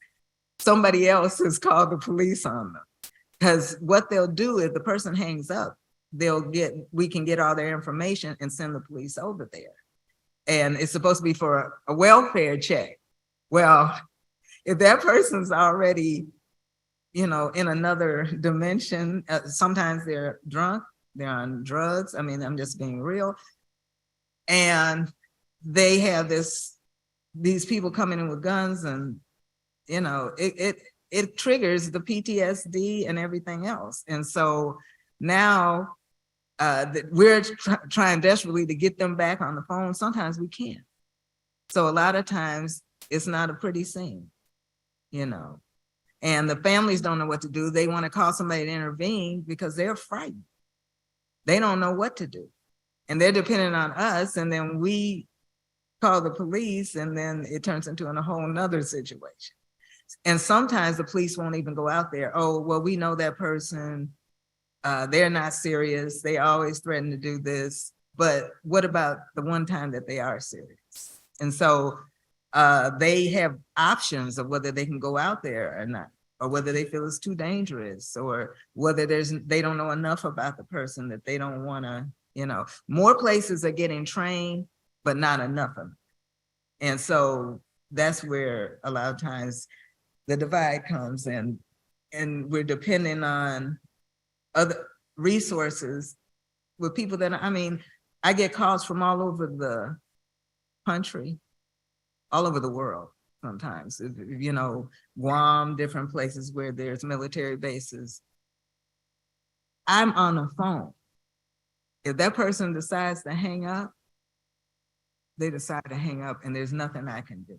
somebody else has called the police on them. Because what they'll do is the person hangs up, we can get all their information and send the police over there. And it's supposed to be for a welfare check. Well, if that person's already, in another dimension, sometimes they're drunk, they're on drugs. I mean, I'm just being real. And they have these people coming in with guns, and it triggers the PTSD and everything else. And so now we're trying desperately to get them back on the phone. Sometimes we can't. So a lot of times it's not a pretty scene, and the families don't know what to do. They want to call somebody to intervene because they're frightened. They don't know what to do. And they're dependent on us, and then we call the police, and then it turns into a whole nother situation. And sometimes the police won't even go out there. Oh, well, we know that person, they're not serious. They always threaten to do this. But what about the one time that they are serious? And so they have options of whether they can go out there or not, or whether they feel it's too dangerous, or whether they don't know enough about the person that they don't want to. More places are getting trained, but not enough of them. And so that's where a lot of times the divide comes in, and we're depending on other resources with people that, I get calls from all over the country, all over the world sometimes, Guam, different places where there's military bases. I'm on the phone. If that person decides to hang up, they decide to hang up, and there's nothing I can do.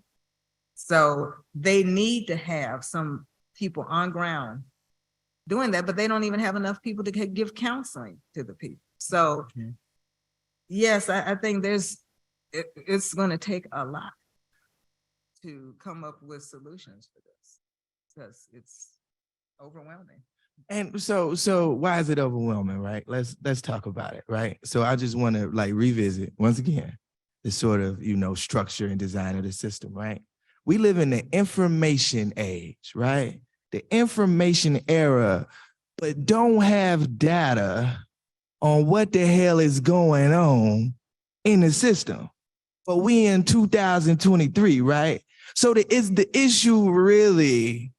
So they need to have some people on ground doing that, but they don't even have enough people to give counseling to the people. So yes, I think it's going to take a lot to come up with solutions for this, because it's overwhelming. And so why is it overwhelming, right? Let's talk about it, right? So I just want to revisit once again the sort of, structure and design of the system, right? We live in the information age, right? The information era but don't have data on what the hell is going on in the system. But we in 2023, right? So is the issue really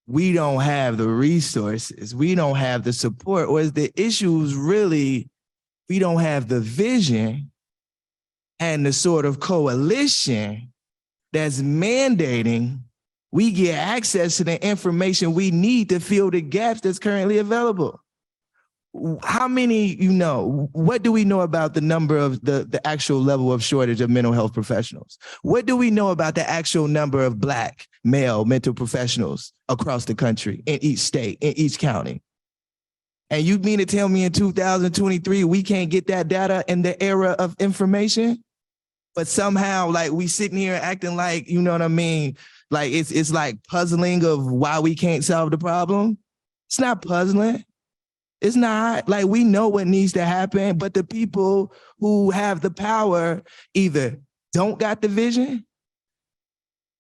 we don't have the resources, we don't have the support, or is the issues really we don't have the vision and the sort of coalition that's mandating we get access to the information we need to fill the gaps that's currently available? How many, what do we know about the number of the actual level of shortage of mental health professionals? What do we know about the actual number of Black male mental professionals across the country, in each state, in each county? And you mean to tell me in 2023, we can't get that data in the era of information? But somehow, like, we sitting here acting like, you know what I mean? Like, it's like puzzling of why we can't solve the problem. It's not puzzling. It's not. Like, we know what needs to happen, but the people who have the power either don't got the vision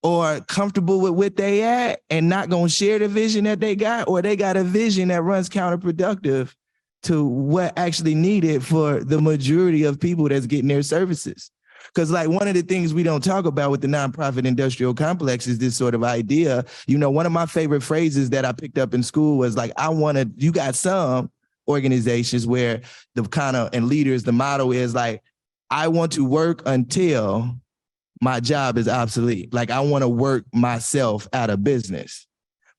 or comfortable with what they at and not gonna share the vision that they got, or they got a vision that runs counterproductive to what actually needed for the majority of people that's getting their services. Because, like, one of the things we don't talk about with the nonprofit industrial complex is this sort of idea. One of my favorite phrases that I picked up in school was like, you got some organizations where the kind of, and leaders, the motto is like, I want to work until my job is obsolete. Like, I want to work myself out of business.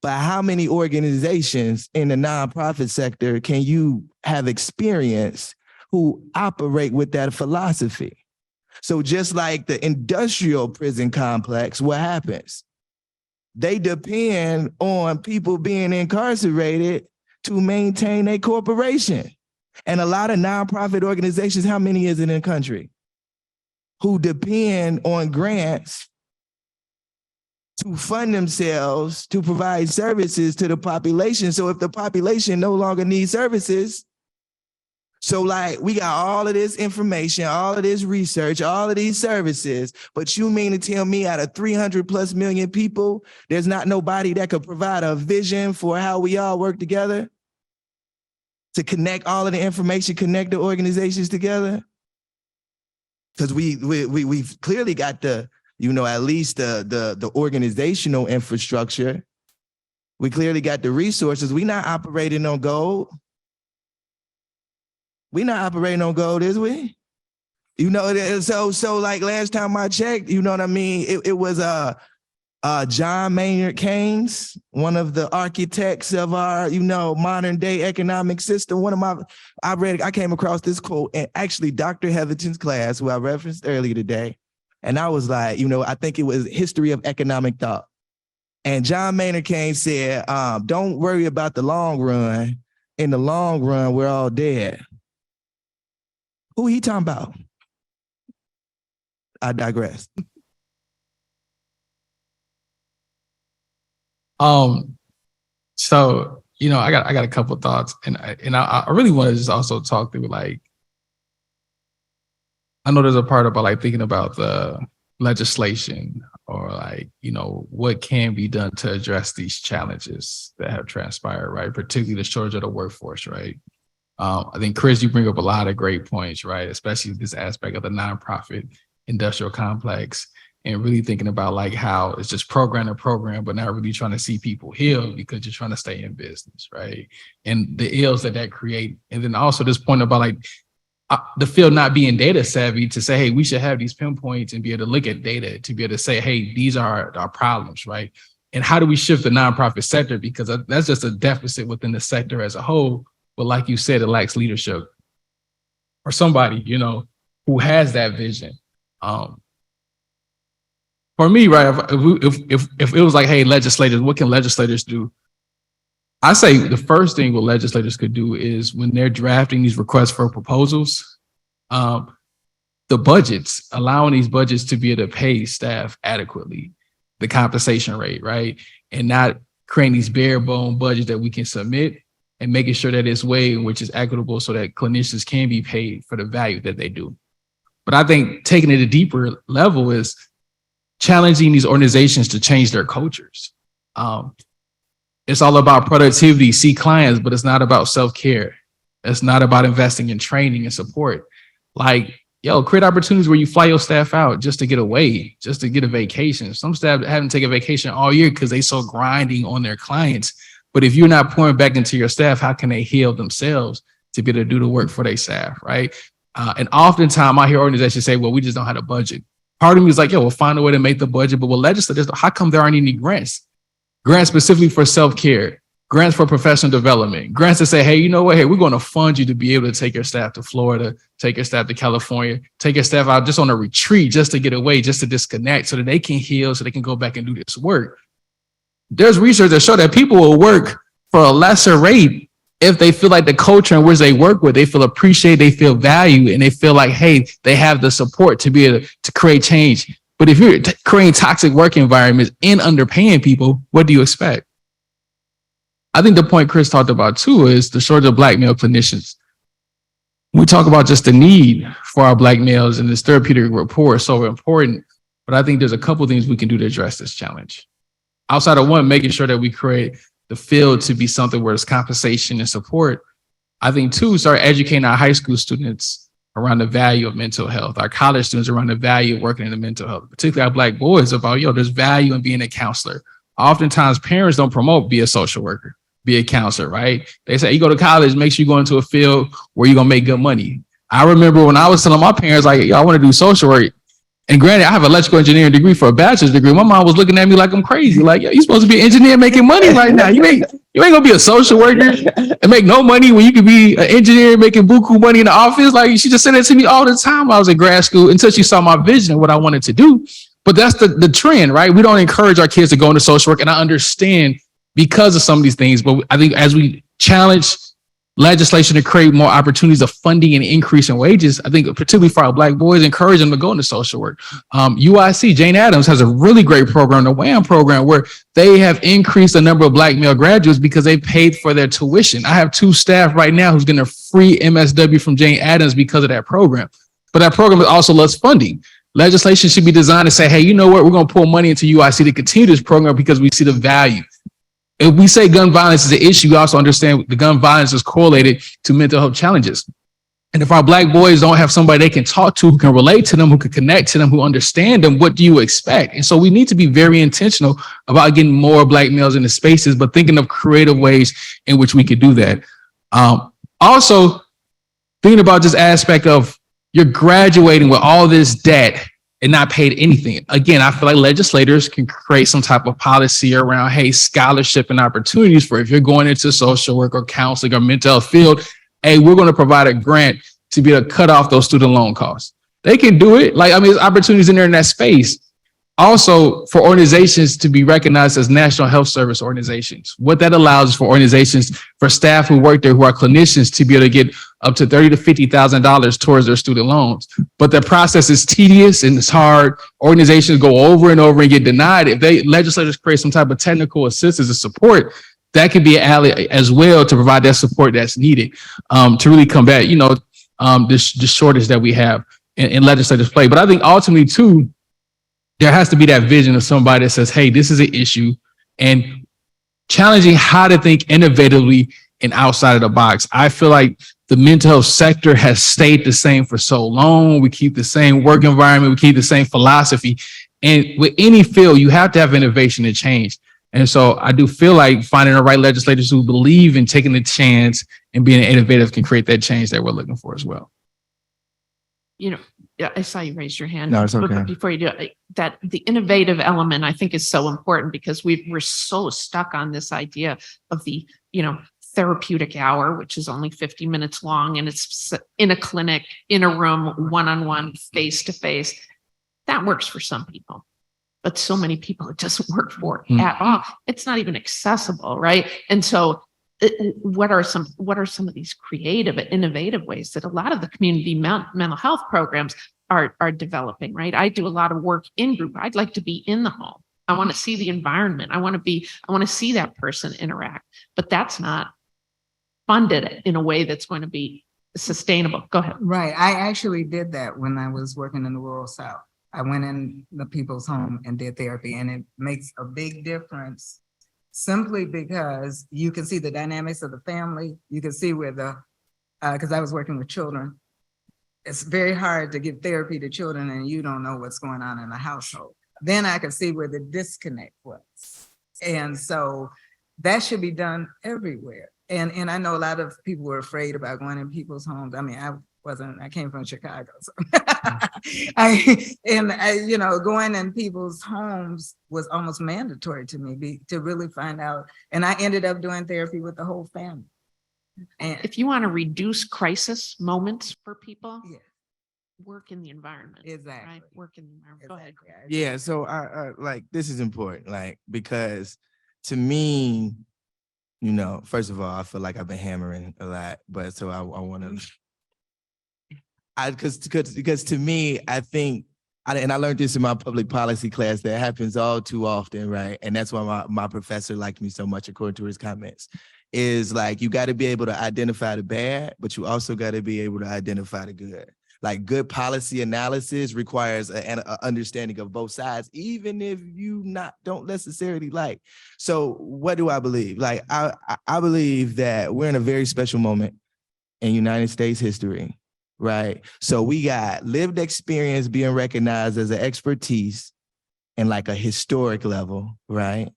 But how many organizations in the nonprofit sector can you have experience who operate with that philosophy? So just like the industrial prison complex, what happens? They depend on people being incarcerated to maintain a corporation. And a lot of nonprofit organizations, how many is it in the country, who depend on grants to fund themselves to provide services to the population? So if the population no longer needs services, so, like, we got all of this information, all of this research, all of these services, but you mean to tell me out of 300+ million people, there's not nobody that could provide a vision for how we all work together to connect all of the information, connect the organizations together? Because we've clearly got the, at least the organizational infrastructure. We clearly got the resources. We're not operating on gold. We're not operating on gold, is we? So like last time I checked, you know what I mean? It was John Maynard Keynes, one of the architects of our, modern day economic system. I came across this quote in actually Dr. Heatherton's class, who I referenced earlier today. And I was like, I think it was History of Economic Thought. And John Maynard Keynes said, don't worry about the long run. In the long run, we're all dead. Who he talking about? I digress. So, I got a couple of thoughts, and I really want to just also talk through, like, I know there's a part about like thinking about the legislation or like, what can be done to address these challenges that have transpired, right? Particularly the shortage of the workforce, right? I think, Chris, you bring up a lot of great points, right? Especially this aspect of the nonprofit industrial complex, and really thinking about like how it's just program to program, but not really trying to see people heal because you're trying to stay in business, right? And the ills that create. And then also this point about like the field not being data savvy to say, hey, we should have these pinpoints and be able to look at data to be able to say, hey, these are our problems, right? And how do we shift the nonprofit sector? Because that's just a deficit within the sector as a whole. But like you said, it lacks leadership or somebody, who has that vision. For me, right, if it was like, hey, legislators, what can legislators do? I say the first thing what legislators could do is when they're drafting these requests for proposals, the budgets, allowing these budgets to be able to pay staff adequately, the compensation rate, right? And not creating these bare bone budgets that we can submit, and making sure that it's way in which is equitable so that clinicians can be paid for the value that they do. But I think taking it a deeper level is challenging these organizations to change their cultures. It's all about productivity, see clients, but it's not about self-care. It's not about investing in training and support. Like, yo, create opportunities where you fly your staff out just to get away, just to get a vacation. Some staff haven't taken a vacation all year because they so grinding on their clients. But if you're not pouring back into your staff, how can they heal themselves to be able to do the work for their staff, right? And oftentimes I hear organizations say, well, we just don't have a budget. Part of me is like, yo, we'll find a way to make the budget, but with legislators, how come there aren't any grants? Grants specifically for self-care, grants for professional development, grants to say, hey, you know what? Hey, we're going to fund you to be able to take your staff to Florida, take your staff to California, take your staff out just on a retreat, just to get away, just to disconnect so that they can heal, so they can go back and do this work. There's research that show that people will work for a lesser rate if they feel like the culture in which they work with, they feel appreciated, they feel valued, and they feel like, hey, they have the support to be able to create change. But if you're creating toxic work environments and underpaying people, what do you expect? I think the point Chris talked about too is the shortage of Black male clinicians. We talk about just the need for our Black males, and this therapeutic rapport is so important, but I think there's a couple things we can do to address this challenge. Outside of one, making sure that we create the field to be something where there's compensation and support. I think two, start educating our high school students around the value of mental health, our college students around the value of working in the mental health, particularly our Black boys about, yo, there's value in being a counselor. Oftentimes parents don't promote be a social worker, be a counselor, right? They say, you go to college, make sure you go into a field where you're gonna make good money. I remember when I was telling my parents, like, yo, I want to do social work. And granted, I have an electrical engineering degree for a bachelor's degree. My mom was looking at me like I'm crazy. Like, yo, you're supposed to be an engineer making money right now. You ain't gonna be a social worker and make no money when you could be an engineer making buku money in the office. Like, she just said that to me all the time when I was in grad school until she saw my vision and what I wanted to do. But that's the trend, right? We don't encourage our kids to go into social work. And I understand because of some of these things, but I think as we challenge legislation to create more opportunities of funding and increase in wages, I think particularly for our Black boys, encourage them to go into social work. UIC, Jane Addams has a really great program, the WAM program, where they have increased the number of Black male graduates because they paid for their tuition. I have 2 staff right now who's getting a free MSW from Jane Addams because of that program. But that program is also less funding. Legislation should be designed to say, hey, you know what? We're going to pull money into UIC to continue this program because we see the value. If we say gun violence is an issue, we also understand the gun violence is correlated to mental health challenges. And if our Black boys don't have somebody they can talk to, who can relate to them, who can connect to them, who understand them, what do you expect? And so we need to be very intentional about getting more Black males into spaces, but thinking of creative ways in which we could do that. Also, thinking about this aspect of you're graduating with all this debt and not paid anything. Again, I feel like legislators can create some type of policy around, hey, scholarship and opportunities for if you're going into social work or counseling or mental health field, hey, we're going to provide a grant to be able to cut off those student loan costs. They can do it. Like, I mean, there's opportunities in there in that space. Also, for organizations to be recognized as National Health Service organizations. What that allows is for organizations, for staff who work there, who are clinicians, to be able to get up to $30,000 to $50,000 towards their student loans. But the process is tedious and it's hard. Organizations go over and over and get denied. If legislators create some type of technical assistance and support, that can be an ally as well to provide that support that's needed to really combat, this shortage that we have in legislators' play. But I think ultimately, too, there has to be that vision of somebody that says, hey, this is an issue, and challenging how to think innovatively and outside of the box. I feel like the mental health sector has stayed the same for so long. We keep the same work environment. We keep the same philosophy. And with any field, you have to have innovation and change. And so I do feel like finding the right legislators who believe in taking the chance and being innovative can create that change that we're looking for as well. Yeah, I saw you raise your hand. No, it's okay. But before you do it, that the innovative element, I think, is so important because we're so stuck on this idea of the, therapeutic hour, which is only 50 minutes long, and it's in a clinic, in a room, one-on-one, face-to-face. That works for some people, but so many people it doesn't work for at all. It's not even accessible, right? And so what are some of these creative and innovative ways that a lot of the community mental health programs are developing, right? I do a lot of work in group. I'd like to be in the home. I want to see the environment. I want to see that person interact, but that's not funded in a way that's going to be sustainable. Go ahead. Right. I actually did that when I was working in the rural South. I went in the people's home and did therapy, and it makes a big difference simply because you can see the dynamics of the family. You can see where because I was working with children. It's very hard to give therapy to children and you don't know what's going on in the household. Then I could see where the disconnect was. And so that should be done everywhere. And I know a lot of people were afraid about going in people's homes. I mean, I came from Chicago. So going in people's homes was almost mandatory to me to really find out. And I ended up doing therapy with the whole family. And If you want to reduce crisis moments for people, yeah, work in the environment. exactly. Right? Work in the environment. Go ahead. Exactly. Yeah, so I like this is important, like, because to me, first of all, I feel like I've been hammering a lot, but so I want to, because to me, I think, and I learned this in my public policy class, that happens all too often, right? And that's why my professor liked me so much, according to his comments, is like, you got to be able to identify the bad, but you also got to be able to identify the good. Like, good policy analysis requires an understanding of both sides, even if you don't necessarily like. So what do I believe? Like, I believe that we're in a very special moment in United States history, right? So we got lived experience being recognized as an expertise in like a historic level, right?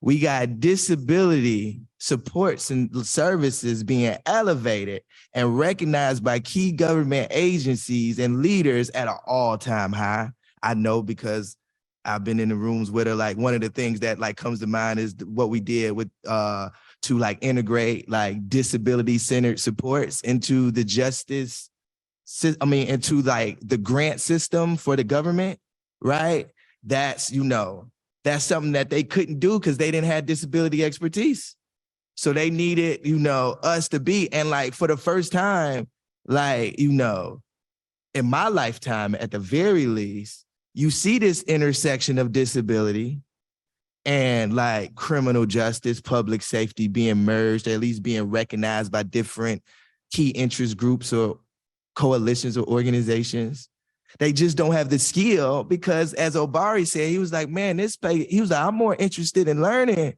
We got disability supports and services being elevated and recognized by key government agencies and leaders at an all-time high. I know because I've been in the rooms with her. Like, one of the things that like comes to mind is what we did with to like integrate like disability-centered supports into the into like the grant system for the government, right? That's something that they couldn't do because they didn't have disability expertise. So they needed, us to be. And like, for the first time, like, in my lifetime, at the very least, you see this intersection of disability and like criminal justice, public safety being merged, at least being recognized by different key interest groups or coalitions or organizations. They just don't have the skill because, as Obari said, he was like, man, he was like, I'm more interested in learning.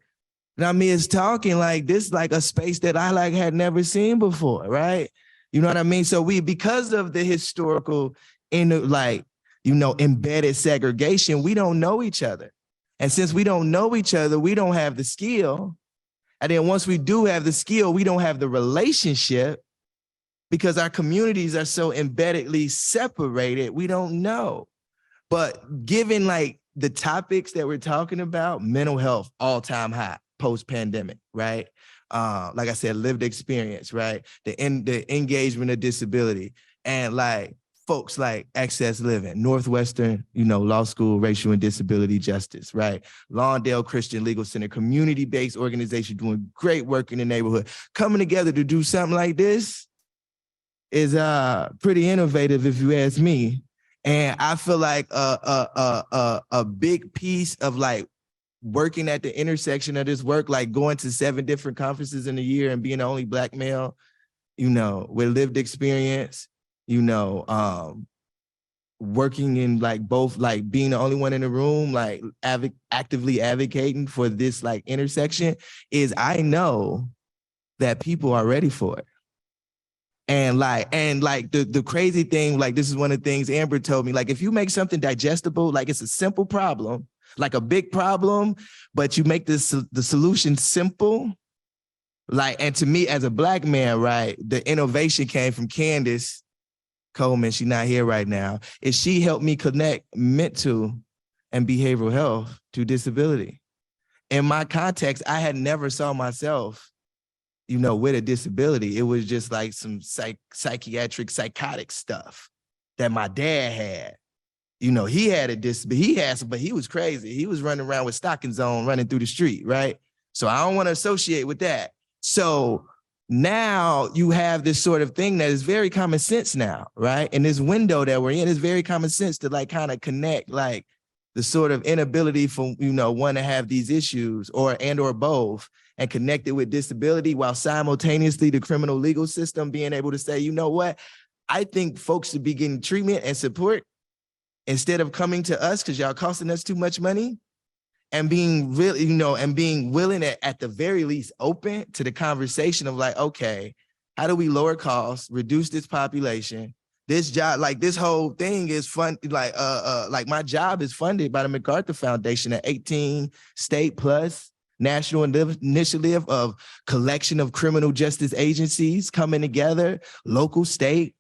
And I mean, it's talking like this, like a space that I like had never seen before, right? You know what I mean? So because of the historical, embedded segregation, we don't know each other. And since we don't know each other, we don't have the skill. And then once we do have the skill, we don't have the relationship. Because our communities are so embeddedly separated, we don't know. But given like the topics that we're talking about, mental health, all-time high, post-pandemic, right? Like I said, lived experience, right? The engagement of disability, and like folks like Access Living, Northwestern, law school, racial and disability justice, right? Lawndale Christian Legal Center, community-based organization doing great work in the neighborhood, coming together to do something like this is pretty innovative, if you ask me. And I feel like a big piece of like working at the intersection of this work, like going to 7 different conferences in a year and being the only Black male, with lived experience, working in like both, like being the only one in the room, like actively advocating for this like intersection, is I know that people are ready for it. And the crazy thing, like, this is one of the things Amber told me, like, if you make something digestible, like it's a simple problem, like a big problem, but you make the solution simple. Like, and to me as a Black man, right, the innovation came from Candace Coleman. She's not here right now. Is she helped me connect mental and behavioral health to disability. In my context, I had never saw myself with a disability. It was just like some psychiatric, psychotic stuff that my dad had. He had a disability, but he was crazy. He was running around with stockings on, running through the street, right? So I don't want to associate with that. So now you have this sort of thing that is very common sense now, right? And this window that we're in is very common sense to like kind of connect like the sort of inability for, one to have these issues or both, and connect it with disability, while simultaneously the criminal legal system being able to say, you know what, I think folks should be getting treatment and support instead of coming to us because y'all costing us too much money. and being really, and being willing at the very least open to the conversation of like, okay, how do we lower costs, reduce this population? This job, like this whole thing is fun. Like my job is funded by the MacArthur Foundation, an 18 state plus national initiative of collection of criminal justice agencies coming together, local, state,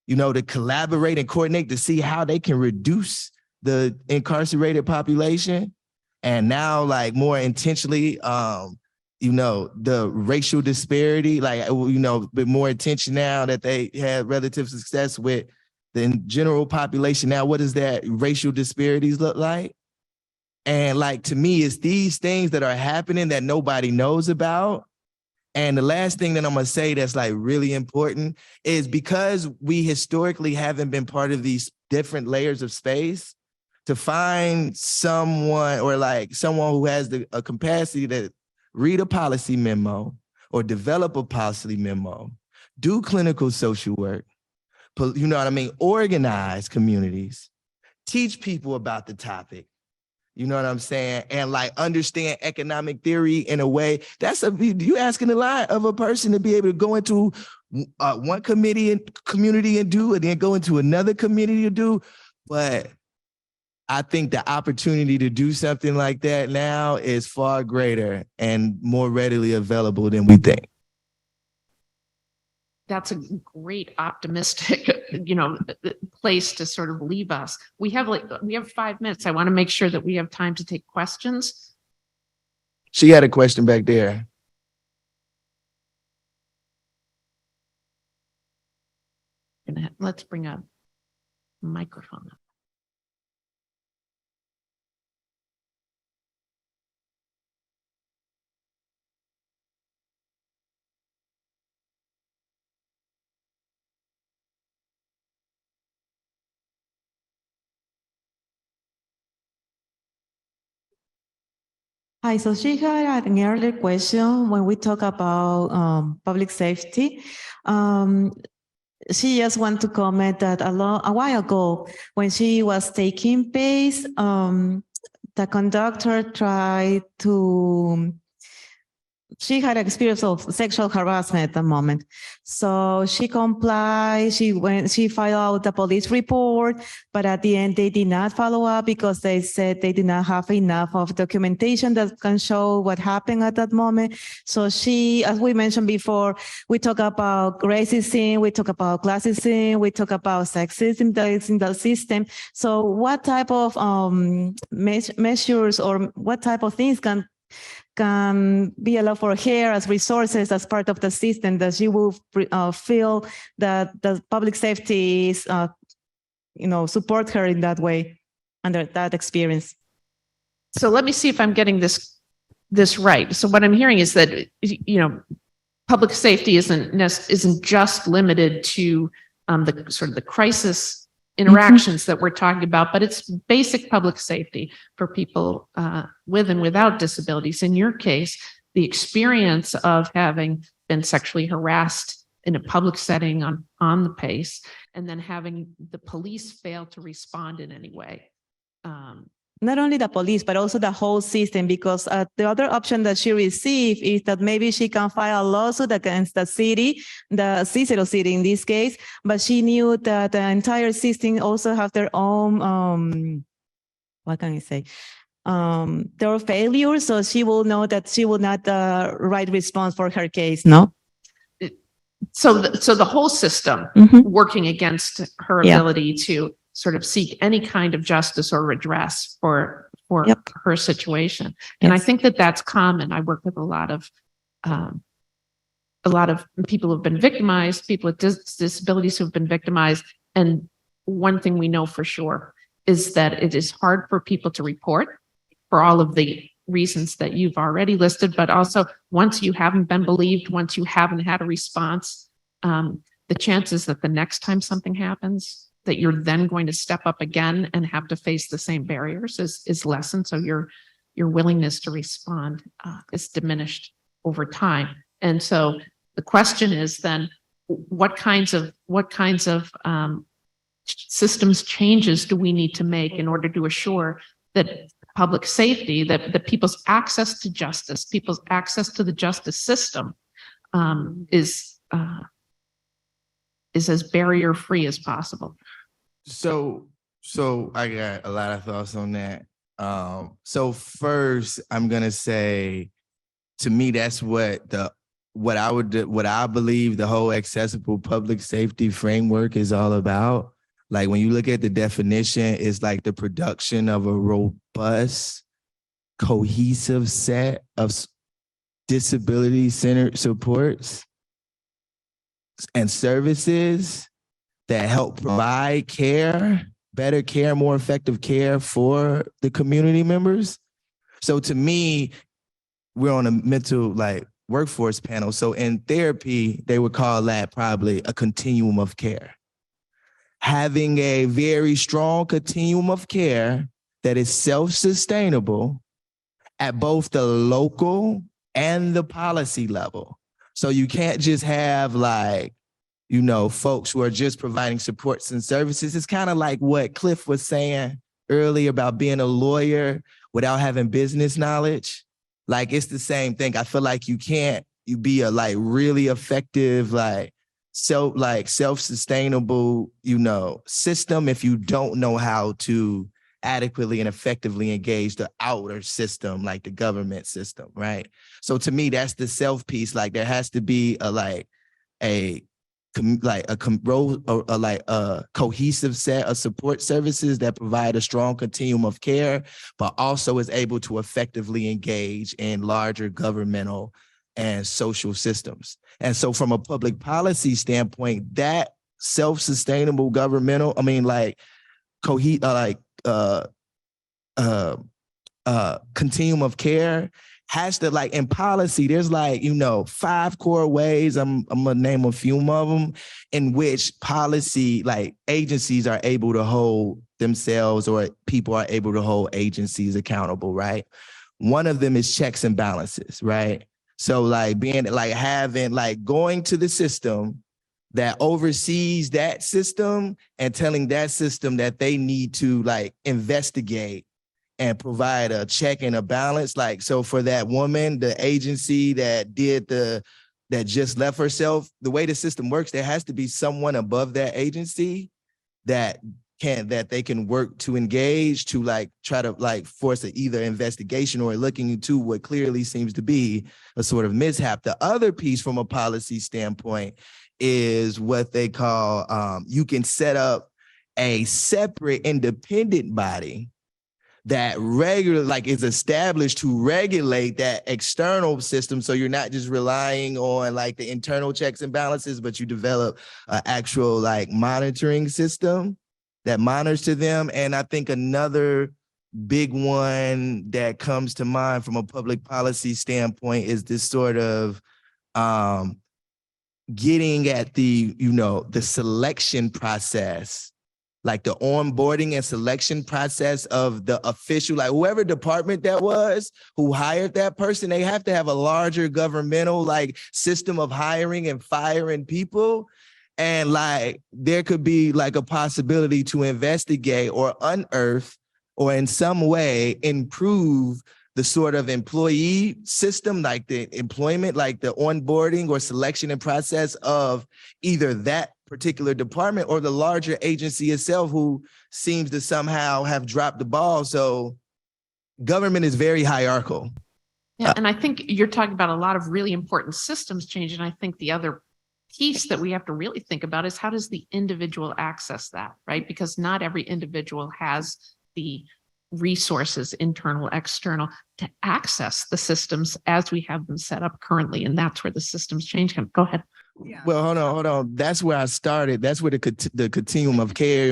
to collaborate and coordinate to see how they can reduce the incarcerated population. And now, like more intentionally, the racial disparity, but more attention now that they had relative success with the general population. Now, what does that racial disparities look like? And like, to me, it's these things that are happening that nobody knows about. And the last thing that I'm going to say that's like really important is because we historically haven't been part of these different layers of space, to find someone or like someone who has a capacity to read a policy memo or develop a policy memo, do clinical social work, organize communities, teach people about the topic, you know what I'm saying? And like understand economic theory in a way you asking a lot of a person to be able to go into one community and do, and then go into another community to do. But I think the opportunity to do something like that now is far greater and more readily available than we think. That's a great optimistic, place to sort of leave us. We have 5 minutes. I want to make sure that we have time to take questions. She had a question back there. Let's bring a microphone up. Hi, so she had an earlier question when we talk about public safety. She just want to comment that a while ago, when she was taking PACE, the conductor tried to, she had experience of sexual harassment at the moment. So she complied, she filed out the police report, but at the end they did not follow up because they said they did not have enough of documentation that can show what happened at that moment. So she, as we mentioned before, we talk about racism, we talk about classism, we talk about sexism that is in the system. So what type of measures or what type of things can be allowed for her as resources as part of the system that she will feel that the public safety is, support her in that way under that experience. So let me see if I'm getting this right. So what I'm hearing is that, public safety isn't just limited to the sort of the crisis interactions that we're talking about, but it's basic public safety for people with and without disabilities. In your case, the experience of having been sexually harassed in a public setting on the PACE, and then having the police fail to respond in any way. Not only the police, but also the whole system, because the other option that she received is that maybe she can file a lawsuit against the city, the Cicero city in this case, but she knew that the entire system also have their own, what can I say? Their failures, so she will know that she will not right response for her case, no? So the whole system working against her ability to sort of seek any kind of justice or redress for her situation. And I think that that's common. I work with a lot of people who've been victimized, people with disabilities who've been victimized. And one thing we know for sure is that it is hard for people to report for all of the reasons that you've already listed, but also once you haven't been believed, once you haven't had a response, the chances that the next time something happens, that you're then going to step up again and have to face the same barriers is lessened. So your willingness to respond is diminished over time. And so the question is then, what kinds of systems changes do we need to make in order to assure that public safety, that people's access to justice, people's access to the justice system is as barrier-free as possible. So I got a lot of thoughts on that. So first, I'm gonna say, to me, that's what I believe the whole accessible public safety framework is all about. Like when you look at the definition, it's like the production of a robust, cohesive set of disability-centered supports and services that help provide care, better care, more effective care for the community members. So to me, we're on a mental workforce panel. So in therapy, they would call that probably a continuum of care. Having a very strong continuum of care that is self-sustainable at both the local and the policy level. So you can't just have folks who are just providing supports and services. It's kind of like what Cliff was saying earlier about being a lawyer without having business knowledge. Like, it's the same thing. I feel like you be a really effective, self-sustainable, system if you don't know how to adequately and effectively engage the outer system, like the government system, right? So to me, that's the self piece. Like, there has to be a cohesive set of support services that provide a strong continuum of care, but also is able to effectively engage in larger governmental and social systems. And so from a public policy standpoint, that self-sustainable governmental, continuum of care has to, in policy, there's 5 core ways, I'm gonna name a few of them, in which policy agencies are able to hold themselves, or people are able to hold agencies accountable, right? One of them is checks and balances, right? So going to the system that oversees that system and telling that system that they need to investigate and provide a check and a balance. So for that woman, the agency that just left herself, the way the system works, there has to be someone above that agency that they can work to engage to try to force either investigation or looking into what clearly seems to be a sort of mishap. The other piece from a policy standpoint is what they call, you can set up a separate independent body that is established to regulate that external system. So you're not just relying on the internal checks and balances, but you develop an actual monitoring system that monitors to them. And I think another big one that comes to mind from a public policy standpoint is this sort of getting at the selection process, the onboarding and selection process of the official, whoever department that was who hired that person. They have to have a larger governmental system of hiring and firing people. And there could be a possibility to investigate or unearth or in some way improve the sort of employee system, the employment, the onboarding or selection and process of either that particular department or the larger agency itself, who seems to somehow have dropped the ball. So government is very hierarchical. Yeah, and I think you're talking about a lot of really important systems change. And I think the other piece that we have to really think about is, how does the individual access that, right? Because not every individual has the resources, internal, external, to access the systems as we have them set up currently. And that's where the systems change come. Go ahead. Yeah. Well, hold on. That's where I started. That's where the continuum of care.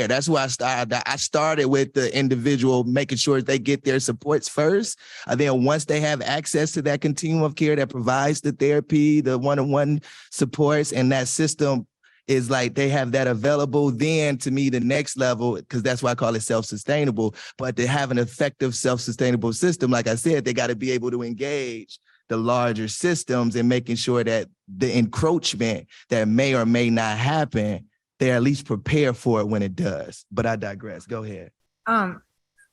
That's where I started. I started with the individual, making sure they get their supports first. And then once they have access to that continuum of care that provides the therapy, the one-on-one supports, and that system is they have that available, then to me, the next level, because that's why I call it self-sustainable, but to have an effective self-sustainable system, like I said, they got to be able to engage the larger systems and making sure that the encroachment that may or may not happen, they're at least prepared for it when it does. But I digress. Go ahead.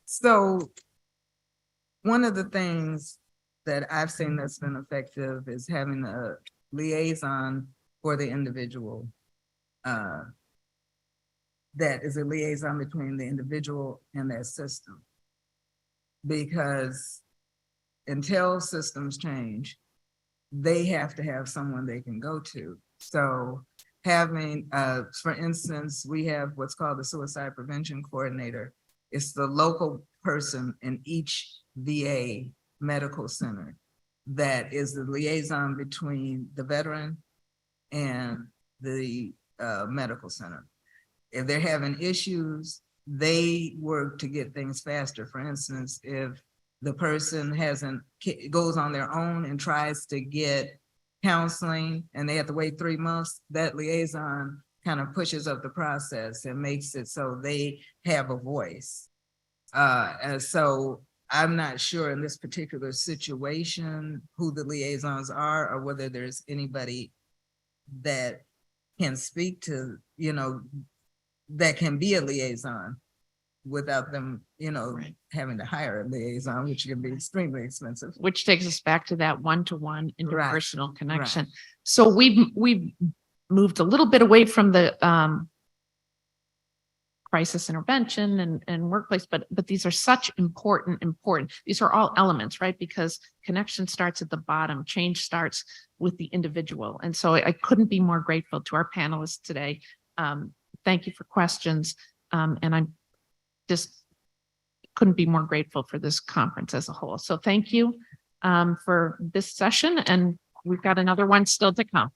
So one of the things that I've seen that's been effective is having a liaison for the individual. That is a liaison between the individual and their system. Because until systems change, they have to have someone they can go to. So having, for instance, we have what's called the suicide prevention coordinator. It's the local person in each VA medical center that is the liaison between the veteran and the medical center. If they're having issues, they work to get things faster. For instance, if the person goes on their own and tries to get counseling and they have to wait 3 months, that liaison kind of pushes up the process and makes it so they have a voice. And so I'm not sure in this particular situation who the liaisons are or whether there's anybody that can speak to, that can be a liaison without them, Right. having to hire a liaison, which can be extremely expensive. Which takes us back to that one-to-one Right, interpersonal connection. So we've moved a little bit away from the crisis intervention and workplace, but these are such important. These are all elements, right? Because connection starts at the bottom, change starts with the individual. And so I couldn't be more grateful to our panelists today. Thank you for questions. And I'm just couldn't be more grateful for this conference as a whole. So thank you for this session, and we've got another one still to come.